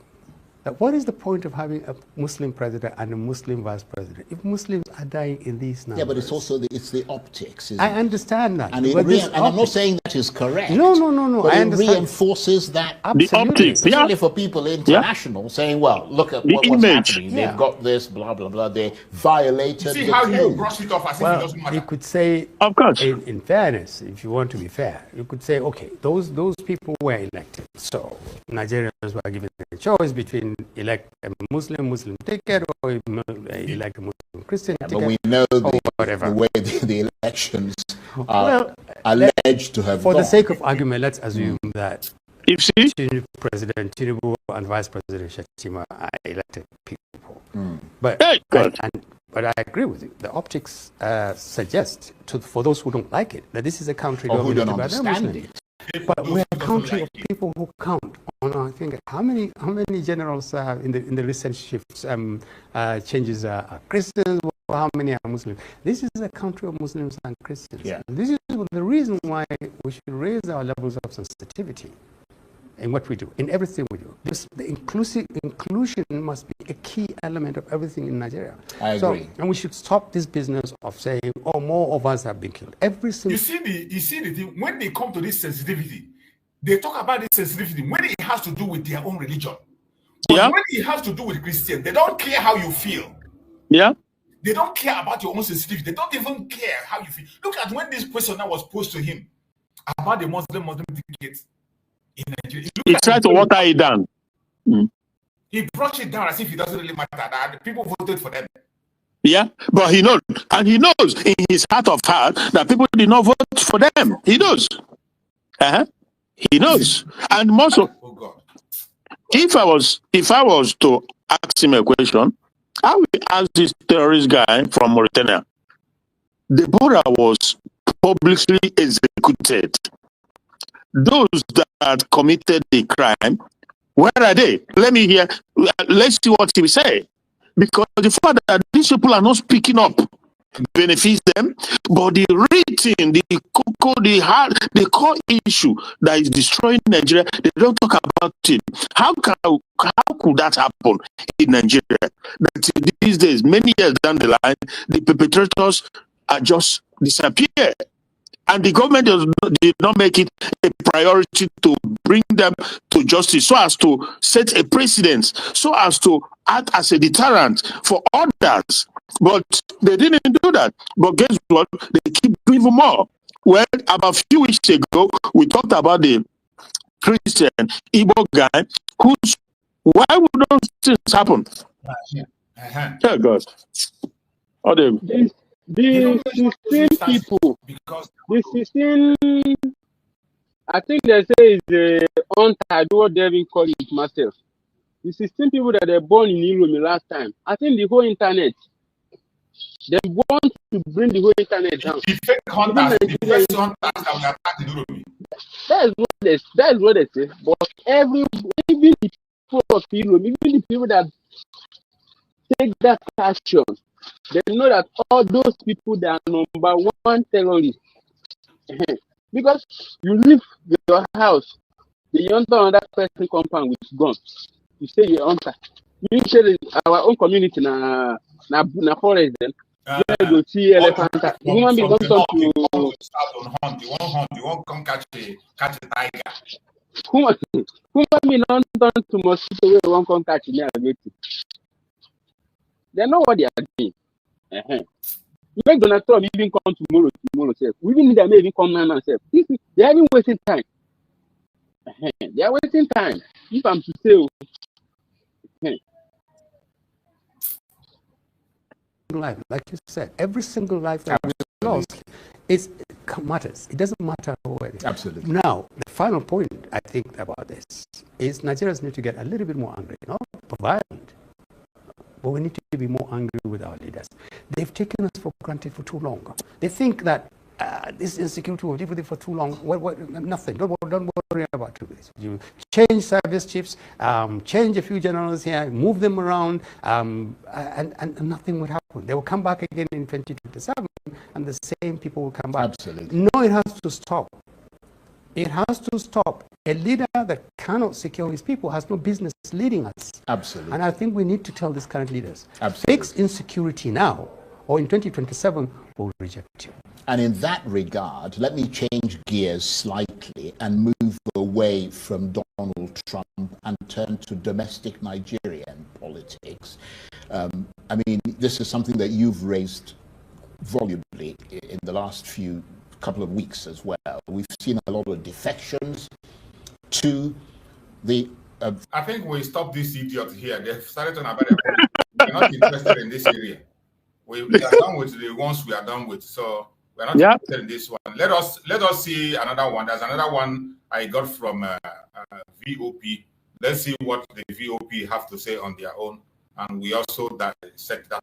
that what is the point of having a Muslim president and a Muslim vice president if Muslims are dying in these numbers? Yeah, but it's also it's the optics. I understand that. And, I'm not saying that is correct. No. But I it understand. reinforces that. Absolutely. The optics, Especially for people international saying, well, look at what's happening. They've got this, blah, blah, blah. They violated See the how code. you brush it off as if it doesn't matter. You could say, of course, in fairness, if you want to be fair, you could say, okay, those people were elected. So Nigerians were given a choice between elect a Muslim ticket or elect a Muslim Christian ticket. But we know whatever. the way the elections are alleged to have For gone. the sake of argument, let's assume that Tinubu, President Tinubu and Vice President Shettima are elected people. But I agree with you. The optics suggest, for those who don't like it, that this is a country or who don't dominated by understand Muslims. it. But we're a country of people who count on, I think, how many generals in the recent shifts changes are Christians, how many are Muslims. This is a country of Muslims and Christians. Yeah. This is the reason why we should raise our levels of sensitivity in what we do, in everything we do. The inclusion must be a key element of everything in Nigeria. I agree. And we should stop this business of saying, oh, more of us have been killed. Every single. You see the thing, when they come to this sensitivity, they talk about this sensitivity when it has to do with their own religion. But when it has to do with Christian, they don't care how you feel. Yeah. They don't care about your own sensitivity. They don't even care how you feel. Look at when this question that was posed to him about the Muslim tickets in Nigeria. He tried to water it down. He brushed it down as if it doesn't really matter that people voted for them. Yeah, but he knows, and he knows in his heart of heart that people did not vote for them. He knows. He knows, and more so. Oh God. If I was to ask him a question, I will ask this terrorist guy from Mauritania. Deborah was publicly executed. Those that committed the crime, where are they? Let me hear. Let's see what he will say. Because the fact that these people are not speaking up benefits them, but the written, the core issue that is destroying Nigeria, they don't talk about it. How could that happen in Nigeria? That these days, many years down the line, the perpetrators are just disappear. And the government did not make it a priority to bring them to justice, so as to set a precedent, so as to act as a deterrent for others. But they didn't do that. But guess what? They keep doing even more. Well, about a few weeks ago, we talked about the Christian Igbo guy why would those things happen? Oh God. The 16 people, the 16, I think they say is untied, what they even call it myself. The 16 people that are born in Europe last time, I think the whole internet, they want to bring the whole internet down. The fake hunters, the best hunters that we attack in Europe. That is what they say. But even the people of Europe, even the people that take that action, they know that all those people that are number one terrorists. Because you leave your house, you enter another person compound with guns. You say you're hunter. You say our own community na forest then. You go see elephant. Human being don't come to start on hunt. You won't come catch a tiger. Human being don't turn to mosquito where won't come catch me. They know what they are doing. Make Donald Trump even come tomorrow self. We even need them even come now self. They are even wasting time. They are wasting time. If I'm to say, life, like you said, every single life that was lost, it matters. It doesn't matter already. Absolutely. Now, the final point I think about this is Nigerians need to get a little bit more angry, not violent, but we need to be more angry with our leaders. They've taken us for granted for too long. They think that this insecurity will live with it for too long. Nothing. Don't worry about this. You change service chiefs, change a few generals here, move them around, and nothing will happen. They will come back again in 2027, and the same people will come back. Absolutely. No, it has to stop. It has to stop. A leader that cannot secure his people has no business leading us. Absolutely. And I think we need to tell these current leaders, Absolutely. fix insecurity now, or in 2027, we'll reject you. And in that regard, let me change gears slightly and move away from Donald Trump and turn to domestic Nigerian politics. I mean, this is something that you've raised volubly in the last couple of weeks as well. We've seen a lot of defections to the... I think we stop this idiot here. They've started on about it. We're not interested in this area. We are done with the ones we are done with. So we're not interested in this one. Let us see another one. There's another one I got from VOP. Let's see what the VOP have to say on their own. And we also set that.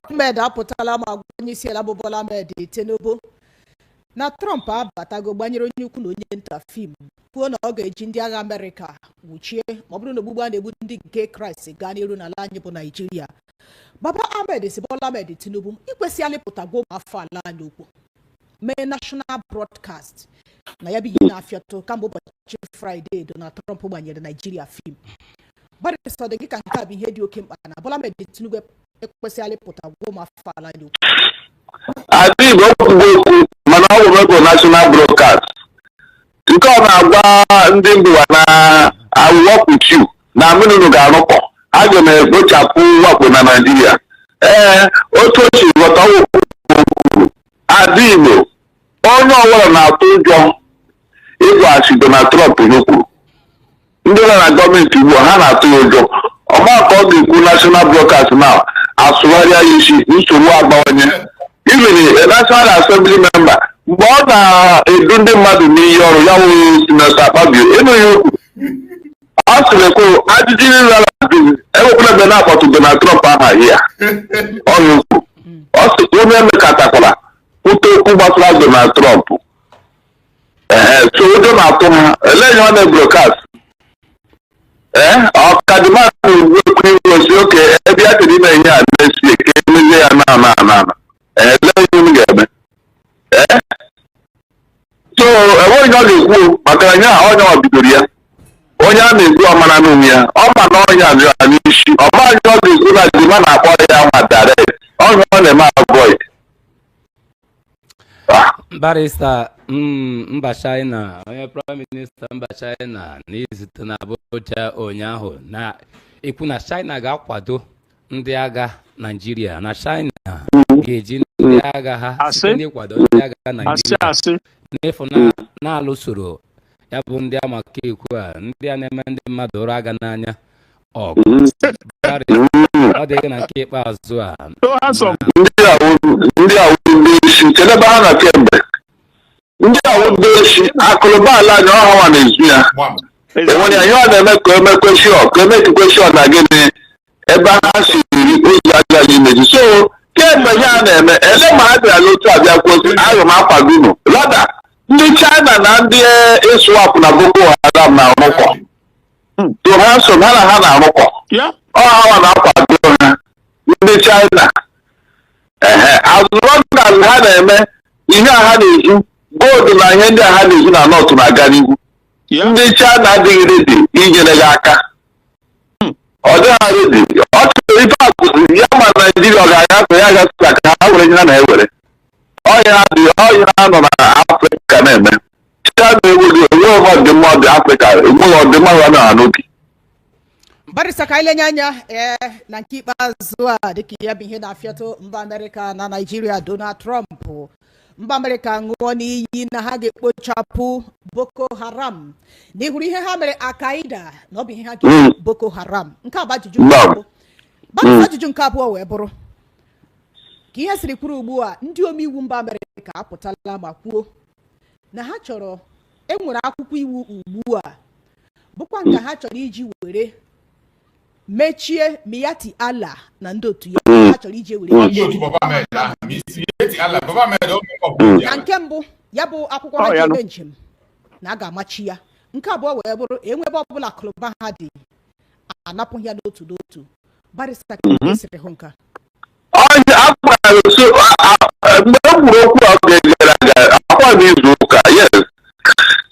Na Trump abatago gbanyere onye ukwu na onye nta fim kwuo na ọ ga-eji ndị agha Amerịka nwụchie ma ọ bụrụ na ogbugbu a na-egbu ndị nke Kraịst gaa n'iru n'ala anyị bụ Naịjirịa. Baba Ahmed si Bola Ahmed Tinubu ikwesị alịpụtago afọ ala anyị okwu mee national broadcast na ya bụ na afịatụ kamgbe ụbọchị Friday Donald Trump gbanyere Naịjirịa fim. Barịsa dị ka nke a bụ ihe dị oke mkpa na Bola Ahmed Tinubu ekwesị alịpụtago afọ ala anyị okwu. I think okwu mana ọ bụ mego national broadcast nke ọ na-agwa ndị mgbuwa na awụwapụchu na amịnụnụ ga-arụkọ a ga m ekpochapụ wakpo na Naịjirịa. Otu ochi ghọta okwu adị Igbo onye ọbụla na-atụ ụjọ ịgwachi Donald Trump n'okwu ndị nọ na gọọmenti ugbu ha na-atụ ụjọ ọma ka ọ ga-ekwu national broadcast na asụgharịa ya isi nsogbu agbawanye. Even a National Assembly member, mgbe ọ na-edu ndị mmadụ n'iyi ọrụ ya wụ Sinetọ Akpabio enweghị okwu. Ọ sịrị kwuo ajụjụ niile na-ajụ enwekwala ebe na-akpọtụ Donald Trump aha ya ọnya okwu. Ọ sị onye emekatakwala kwute okwu gbasara Donald Trump. So ụjọ na-atụ ha eleghị ọ na-ebrokast. Ọkadịmadụ wekwu iwe si oke ebe ya kere ime ihe a na-esi eke emezie ya na so enweghị ọ ga-ekwu maka anya onye ọ bidoro ya onye a na-ekwu ọmara n'onwe ya ọ ma na onye azụ ya n'isi ọma anya ọ ga-ekwu na jima na-akpọ ya ma direct onye ọ na-eme avoid. mba China, onye prime minista mba China n'izute na Abuja ụnyaahụ na ikwu na China ga-akwado ndị agha Nigeria na China ga-eji ndị agha ha site n'ịkwado ndị agha Nigeria n'efu na-alụsoro ya bụ ndị amakekwu a ndị a na-eme ndị mmadụ ọrụ agha n'anya ọgụ ọ dịghị na nke ikpeazụ a ndị awụdesi kedebe ha na kemgbe ndị awụdesi akụlụba ala anya ọhawa na-ezu ya enwere ya ihe ọ na-eme ka emekweshọ na gịnị ebe ha siri ụzọ agaghị imeji so kemgbe ihe a na-eme ele ma ha bịara n'otu abịa kwụsị ayọ m akwago lada ndị China na ndị ịswapụ na Boko Haram na-arụkọ to ha so ha na ha na-arụkọ ọhawa na-akwado ha ndị China azụrụta ha na-eme ihe a ha na-ezu boodu na ihe ndị a ha na-ezu na nọtụ na-aga n'ihu ndị China adịghị redi inyere gị aka ọ dịghị redi ọ chọrọ ife akụzi ya ma Naijiria ọ ga-agafe ya gasịa ka ha were ihe ha na-ewere ọhịa ha nọ na Afrịka na-eme China enweghị ọdịmma dị Afrịka enweghị ọdịmma ha na n'obi barisa ka ilenye anya na nke ikpeazụ a dịka ya bụ ihe na-afịatụ mba Amerịka na Naịjirịa Donald Trump mba Amerịka ṅụọ n'iyi na ha ga-ekpochapụ Boko Haram n'ihuru ihe ha mere Al-Qaeda na ọ bụ ihe ha ga Boko Haram nke a bụ ajụjụ nke abụọ wee bụrụ ka ihe siri kwuru ugbu a ndị omeiwu mba Amerịka apụtala ma kwuo na ha chọrọ enwere akwụkwọ iwu ugbu a bụkwa nke ha chọrọ iji were mechie Miyati Allah na ndị otu ya ha chọrọ iji were na nke mbụ ya bụ akwụkwọ ha ji eme njem na a ga-amachi ya nke abụọ wee bụrụ enwebe ọbụla akụlụba ha dị anapụ ya n'otu n'otu barista ka esiri hụ nka mgbe e kwuru okwu a oge gara aga akwa n'izu ụka yes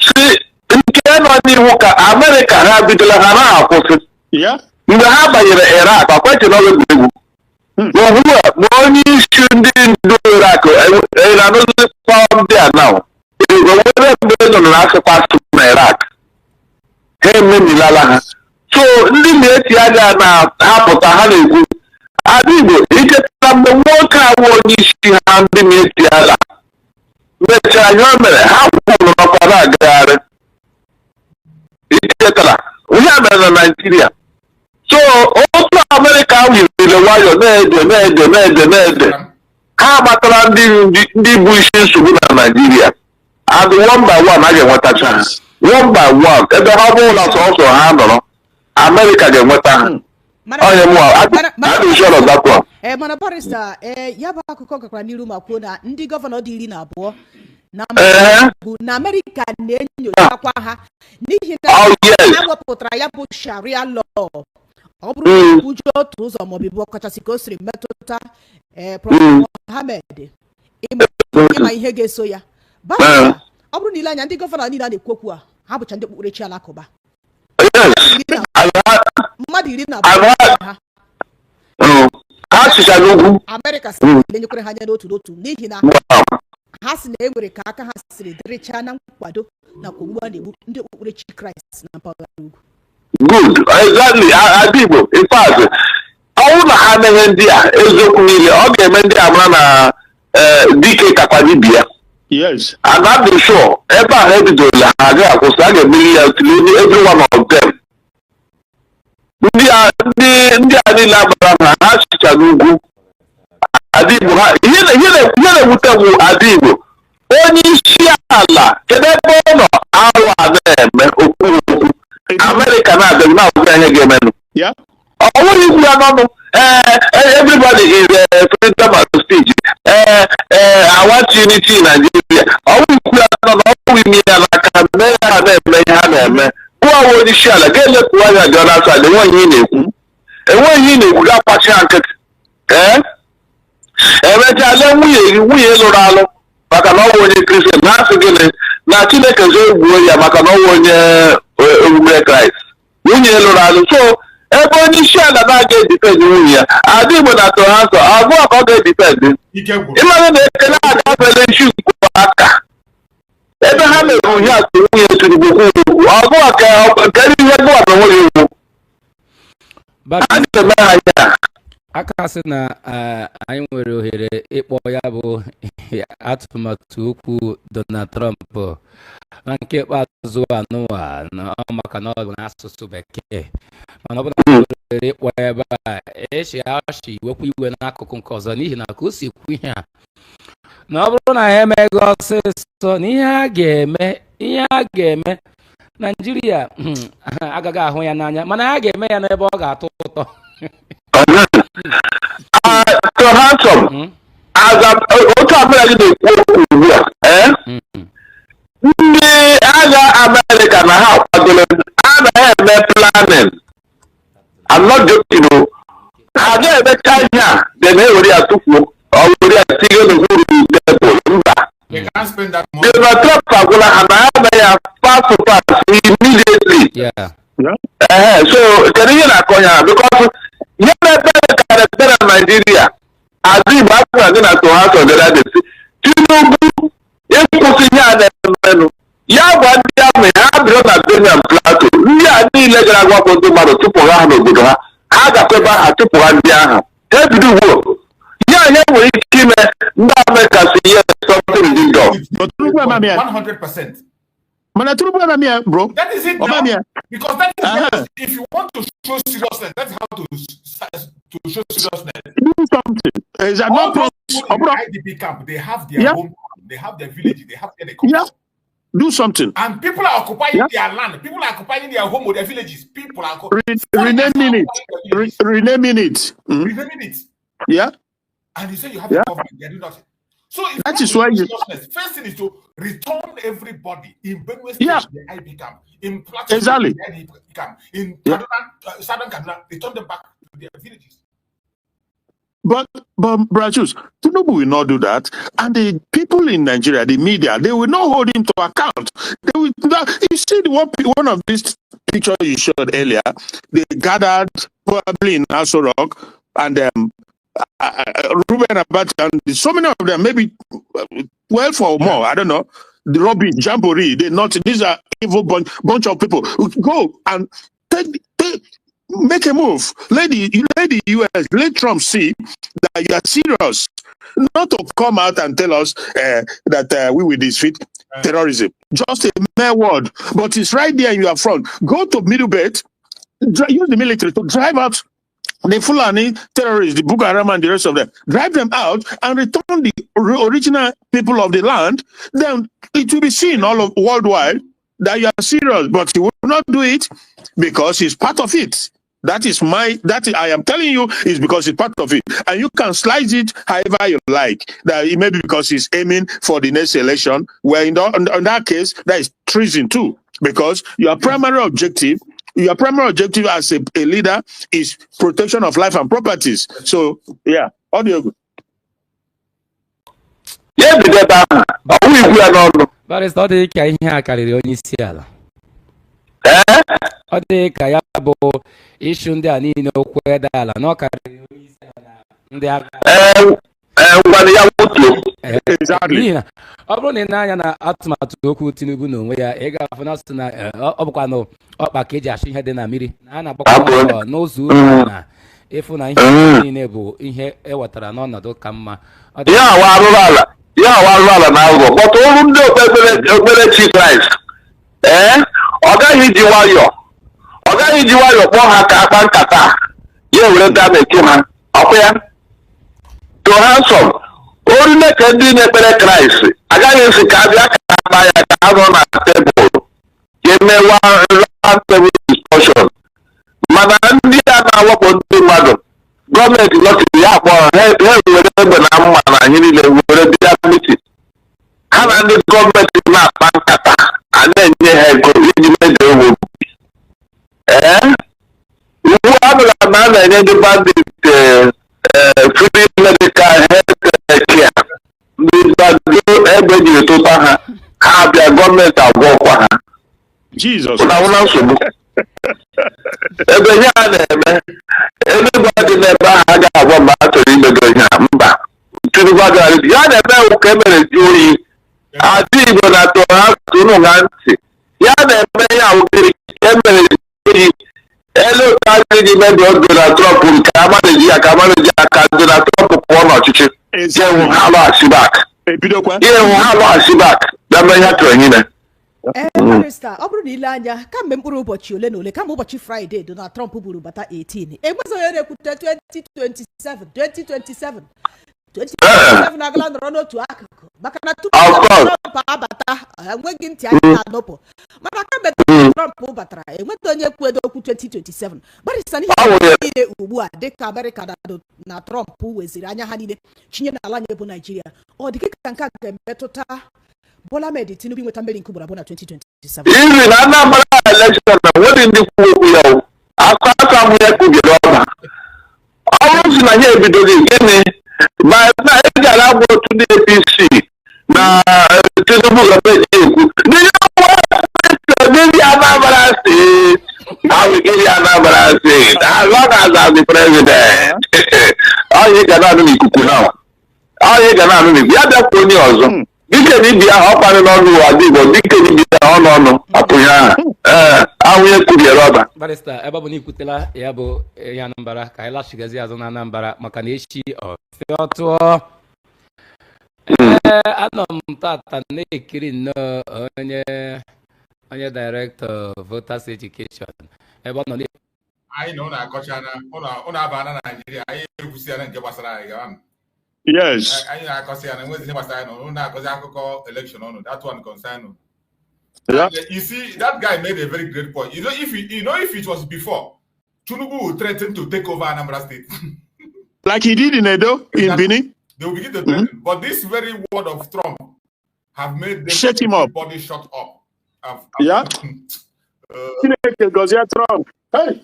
si nke nọ n'ihu ka Amerịka ha bidola ha na-akwụsị mgbe ha banyere Iraq akwache n'ọrụ egwuregwu ugbu a ma onye isi ndị ndu Iraq na-anụzi ndị a na nwere mgbe nọ n'akụkụ asụ na Iraq ha ememilala ha so ndị na-eti anya na-apụta ha na-ekwu Igbo ichetara mgbe nwoke awụ onye isi ha ndị na-eti ala mechara ihe o mere ha kwuru n'ọkwa na-agagharị ichetara ihe a mere na Naịjirịa so otu Amerịka wirire nwayọ na-ede ha agbatara ndị bụ isi nsogbu na Naịjirịa and one by one a ga-enwetacha ha one by one ebe ha bụrụ na sọsọ ha nọrọ Amerịka ga-enweta ha mana barista ya bụ akụkọ gakwara n'iru ma kwuo na ndị gọvanọ dị 12 na Amerịka na-enyochakwa ha n'ihi na ha wepụtara ya bụ sharia law ọ bụrụ na Abuja otu ụzọ maọbụ ibu ọkachasị ka o siri metụta Prọfesọ Mohammed ịma ihe ga-eso ya barista ọ bụrụ na ile anya ndị gọvanọ niile a na-ekwu okwu a ha bụcha ndị okpukperechi alakụba mmadụ 12 ha Amerịka si na-enyekwere ha anya n'otu n'otu n'ihi na ha si na enwere ka aka ha siri dịrịcha na nkwado na ugbu a na-egbu ndị okpukperechi Kraịst na mpaghara ugwu good exactly Igbo in fact ọnwụ na ha meghe ndị a eziokwu niile ọ ga-eme ndị a mara na dike kakwa dibịa yes and I'm sure ebe ahụ ebidola ha agaghị akwụsị a ga-emeri ya every one of them ndị a niile agbara na ha chicha n'ugwu Adigbo ha ihe na-ewute bụ Adigbo onye isi ala kedu ebe ọ nọ arụ a na-eme okwu Amerịka na-abịa na-agwa ihe ga-emenụ ọ nwere ikwu ya n'ọnụ everybody is freedom of speech I want unity in Nigeria ọ nwere ikwu ya n'ọnụ ọ nwere ime ya n'aka mee ha na-eme ihe ha na-eme gụọ onye isi ala ga-elepụ anya Jonathan enweghị ihe na-ekwu ga-akpachi ha nkịtị emechala nwunye lụrụ alụ maka na ọ bụ onye Kristian na-asị gịnị na Chineke zo-egbuo ya maka na ọ bụ onye omume Kraịst nwunye lụrụ alụ so ebe onye isi ala na-aga edipendị nwunye ya Adigbo na atọ ha nsọ abụọ ka ọ ga-edipendị ịmara na ekele agafele isi nkwu aka ebe ha mere onye atụ nwunye tiri gbukwu ọgụ ka ihe gụwa na nwere iwu a na-eme ha ya aka sị na anyị nwere ohere ịkpọ ya bụ atụmatụ okwu Donald Trump na nke ikpeazụ anụwa maka na ọ bụ n'asụsụ bekee mana ọ bụ na ohere ịkpọ ya ebe a echi achị wekwa iwe n'akụkụ nke ọzọ n'ihi na ka o si ekwu ihe a na ọ bụrụ na ya emeghị ọsịsọ na ihe a ga-eme Naijiria agaghị ahụ ya n'anya mana ya ga-eme ya n'ebe ọ ga-atọ ụtọ. So handsome, otu abụla gị na-ekwu okwu ugbu a ndị agha Amerịka na ha kwadoro anaghị eme planning. I'm not joking. Ha ga-emecha ihe a ga-ewere ya tụfuo ọ were ya tinye n'okpuru tebụl mba. Donald Trump agwụla ha na ha na ya pass immediately. So kedu ihe na-akọ ya because ihe na-ebe na Nigeria azụ Igbo akwụkwọ dị na tohaso dịradịsị Tinubu ịkwụsị ihe a na-emenụ ya gwa ndị amị ha bịrị na Benjamin Plateau ndị a niile gara agwapụ ndị mmadụ tupu ha n'obodo ha ha gakwebe aha tupu ha ndị ahụ ebido ugbo ya anyị nwere ike ime ndị Amerịka si ihe something dị dọ 100%. Bro. That is it now. Because that is if you want to show seriousness, that's how to show seriousness. Do something. Is that all those people in the IDP camp, they have their home, they have their village, they have their country. Do something. And people are occupying their land. People are occupying their home or their villages. People are renaming it. Renaming it. Renaming it. Yeah. And you say you have a government, they do nothing. So if that is why first thing is to return everybody in Benue State to the IB camp, in Plateau exactly. the IB camp, in Kaduna, Southern Kaduna, return them back to their villages. But Brachus, Tinubu will not do that, and the people in Nigeria, the media, they will not hold him to account. They will. You see one of these pictures you showed earlier. They gathered probably in Aso Rock and Ruben Abacha, and so many of them, maybe 12 or more, I don't know. The Robin, Jamboree, these are evil bunch of people who go and make a move. Lady US, let Trump see that you are serious. Not to come out and tell us that we will defeat terrorism. Just a mere word. But it's right there in your front. Go to Middle Belt, use the military to drive out the Fulani terrorists, the Boko Haram and the rest of them, drive them out and return the original people of the land. Then it will be seen all of worldwide that you are serious, but you will not do it because it's part of it. I am telling you is because it's part of it. And you can slice it however you like. That it may be because he's aiming for the next election, where in that case, that is treason too. Because your primary objective as a leader is protection of life and properties. So, yeah. How do you But it's not the ọ dị ka ya bụ ishu ndị a niile okwu ede ala na ọ karịrị onye isi ala ndị agha n'ihi na ọ bụrụ na ị na-anya na atụmatụ okwu Tinubu n'onwe ya ị ga-afụ na sị na ọ bụkwa na ọkpa ka eji achụ ihe dị na mmiri na a na-agbakwa n'ụzọ uru na ịfụ na ihe niile bụ ihe ewetara n'ọnọdụ ka mma ya awa arụrụ ala na aghụghọ kpọta ọrụ ndị okpukperechi Kraịst ọ gaghị iji nwayọọ kpọọ ha ka akpa nkata ya ewere daa na-eke ha ọkwa ya to handsome orule ka ndị na-ekpere Kraịst agaghị esi ka abịa ka akpa ya ka ha nọ na tebụl ka emewa round table discussion mana ndị a na-awakpo ndị mmadụ gọọmenti nọchiri ya kpọrọ ha were egbe na mma na anyị niile were bịa mitin ha na ndị gọọmenti na-akpa nkata a na-enye ha ego iji medo ewu iwu abụla na a na-enye ndị bandit free medical health care ndị bado egbe jiri tụta ha ha bịa gọọmenti agwọkwa ha ụlawụla nsogbu ebe ihe a na-eme eluigwe dị n'ebe ahụ a ga-agwa mgbe a chọrọ imego ihe a mba Tinubu agaghị ya na-eme ewu ka emere ji oyi adị Igbo na tụrụ ha ntị ya na-eme ya wụgịrị emere eyi elu ụtarị dị ime Donald Trump nke amaneji ya ka Donald Trump pụọ n'ọchịchị ga-enwu ha lọghachibak dama ihe tụrụ nyine. Barrister, ọ bụrụ na ile anya kamgbe mkpụrụ ụbọchị ole na ole kamgbe ụbọchị Fraịde Donald Trump buru bata 18 enweghị onye na-ekwute 2027 agala nọrọ n'otu akụkụ maka na tupu Trump abata enweghị ntị anya na-anọpụ mana kamgbe Trump batara enweghị onye kwedo okwu 2027. Barrister, n'ihe niile ugbu a dịka Amerịka na Trump weziri anya ha niile chinye n'ala anyị bụ Naijiria, ọ dị ka nke a ga-emetụta Bola Ahmed Tinubu nweta mmeri nke ugboro abụọ na 2027. Izi na Anambra election na nwere ndị kwuo okwu ya aka m ya kwubiri ọba ọ bụrụ si na ya ebidoghị gịnị ma na egara agba otu ndị APC na Tinubu gọọmenti ekwu n'ihe ọgwụgịrị Anambra steeti awụgịrị Anambra steeti as long as I'm the president onye ga na-anụ n'ikuku na onye ga na-anụ n'ikuku ya bịakwa onye ọzọ dike dibịa ahụ ọkparị n'ọnụ ụwa dị Igbo dike dibịa ọnụ apụghị aha ahụnye kwubiere ọba. Barrister, ebe ọ bụ na ikwutela ya bụ ihe Anambra ka anyị laghachigazi azụ na Anambra maka na echi ọfịọtụọ anọ m tata na-ekiri nnọọ onye director voters education ebe ọ nọ anyị na ụlọ akọcha na ụlọ aba na Naijiria anyị ekwusi ya na nke gbasara anyị gawa. Yes. I election on that one concern. Yeah. You see, that guy made a very great point. If it was before, Tinubu would threaten to take over Anambra State. Like he did in Edo, in Benin. They will begin to threaten. But this very word of Trump have made them shut him up. Body shut up. Yeah. Trump. Hey.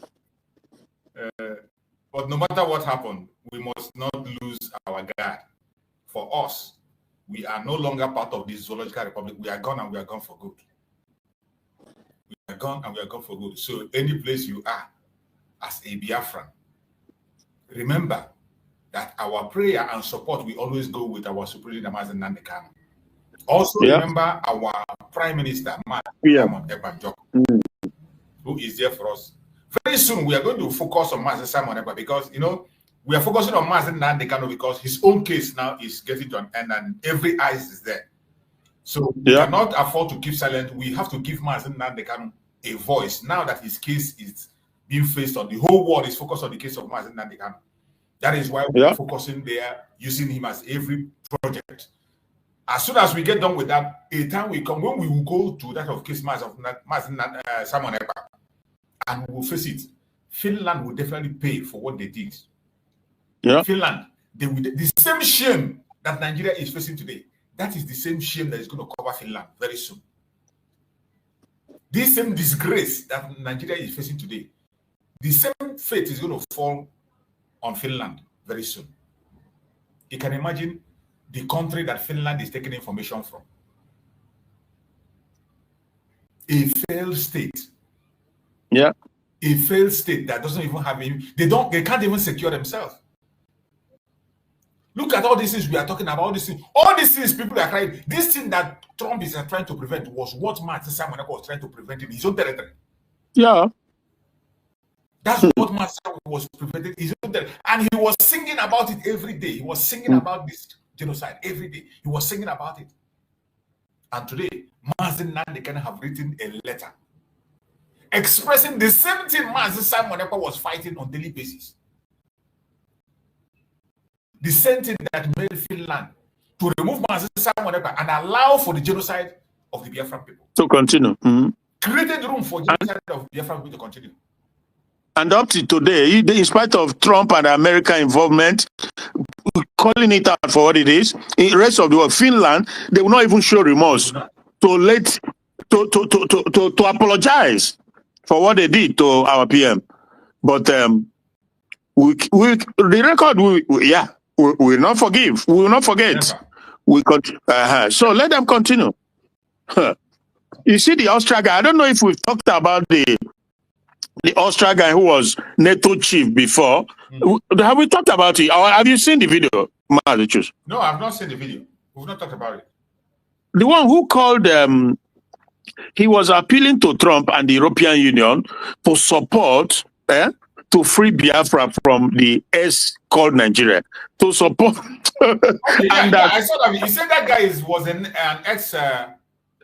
But no matter what happened, we must not lose our guard. For us, we are no longer part of this zoological republic. We are gone and we are gone for good. We are gone and we are gone for good. So any place you are, as a Biafran, remember that our prayer and support will always go with our Supreme Leader, Mazi Nnamdi Kanu. Also remember our Prime Minister, Mazi Nnamdi Kanu, who is there for us. Very soon, we are going to focus on Mazi Nnamdi because, we are focusing on Mazi Nnamdi Kanu because his own case now is getting to an end and every eyes is there. So we cannot afford to keep silent. We have to give Mazi Nnamdi Kanu a voice now that his case is being faced on. The whole world is focused on the case of Mazi Nnamdi Kanu. That is why we are focusing there, using him as every project. As soon as we get done with that, a time will come when we will go to that of case Mazi Nnamdi and we will face it. Finland will definitely pay for what they did. Yeah. Finland, they will, the same shame that Nigeria is facing today, that is the same shame that is going to cover Finland very soon. This same disgrace that Nigeria is facing today, the same fate is going to fall on Finland very soon. You can imagine the country that Finland is taking information from. A failed state. Yeah. A failed state that doesn't even have any, they can't even secure themselves. Look at all these things we are talking about, all these things people are crying. This thing that Trump is trying to prevent was what Mazi Nnamdi was trying to prevent in his own territory. Yeah. That's what Mazi was preventing in his own territory. And he was singing about it every day. He was singing about this genocide every day. He was singing about it. And today, Mazi Nnamdi Kanu have written a letter expressing the same thing Mazi Nnamdi was fighting on a daily basis. The same thing that made Finland to remove Mazi Nnamdi and allow for the genocide of the Biafran people. To continue. Created room for genocide of Biafran people to continue. And up to today, in spite of Trump and American involvement, calling it out for what it is, in the rest of the world, Finland, they will not even show remorse to apologize for what they did to our PM. But the record, we will not forgive. We will not forget. So let them continue. You see the Austrian guy. I don't know if we've talked about the Austrian guy who was NATO chief before. Have we talked about it? Or have you seen the video, Mazi? No, I've not seen the video. We've not talked about it. the one who called he was appealing to Trump and the European Union to support to free Biafra from the S called Nigeria. To support I saw that. You said that guy was an ex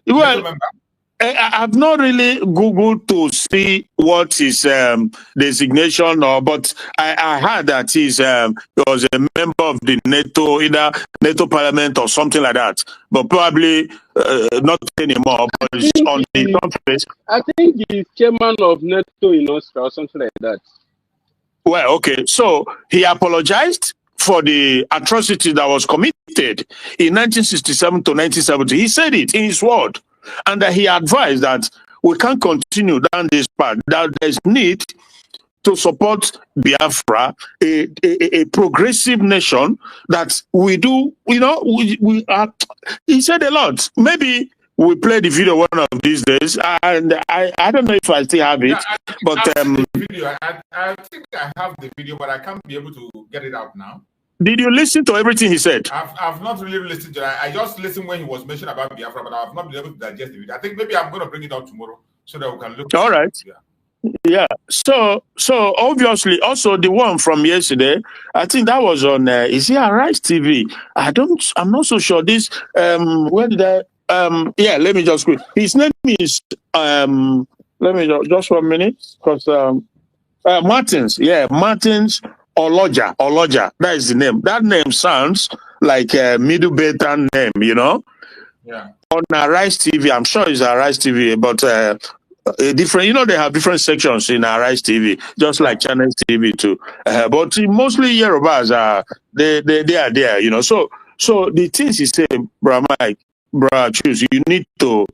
well member. I've not really Googled to see what his designation or, but I heard that he was a member of the NATO, either NATO Parliament or something like that. But probably not anymore. But it's on the surface. I think he's chairman of NATO in Austria or something like that. Well, okay. So he apologized for the atrocity that was committed in 1967 to 1970. He said it in his word. And he advised that we can't continue down this path, that there's need to support Biafra, a progressive nation that we do, we are. He said a lot. Maybe we play the video one of these days, and I don't know if I still have it, but the video. I think I have the video, but I can't be able to get it out now. Did you listen to everything he said? I've not really listened to it. I just listened when he was mentioning about Biafra, but I've not been able to digest the video. I think maybe I'm going to bring it out tomorrow so that we can look. All right. Yeah. So obviously, also the one from yesterday, I think that was on. Is he Arise TV? I'm not so sure. This where did I? Yeah. Let me just quick. His name is Let me just 1 minute, because Martins. Yeah, Martins. Oloja, that is the name. That name sounds like a Middle Beta name, Yeah. On Arise TV, I'm sure it's Arise TV, but a different, they have different sections in Arise TV, just like Channel TV too. But mostly Yorubas they are there, So the things he said, bro, Mike, bro, choose. We need to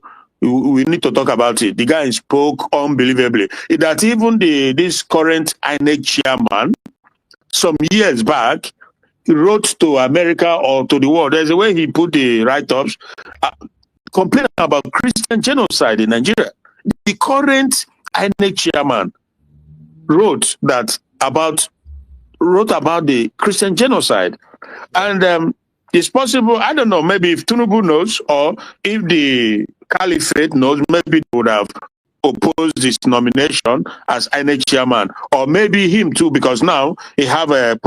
talk about it. The guy spoke unbelievably. That even this current INEC chairman, some years back, he wrote to America or to the world. There's a way he put the write-ups complaining about Christian genocide in Nigeria. The current INEC chairman wrote about the Christian genocide. And it's possible, I don't know, maybe if Tinubu knows, or if the Caliphate knows, maybe they would have opposed his nomination as INEC chairman, or maybe him too, because now he have a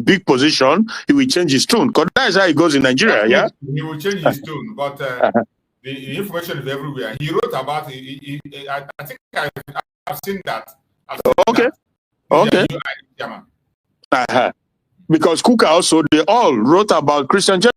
big position. He will change his tune, because that's how it goes in Nigeria. Yeah, he will change his tune, but the information is everywhere. He wrote about it. I think I've seen that. Okay. Because Kuka also, they all wrote about Christian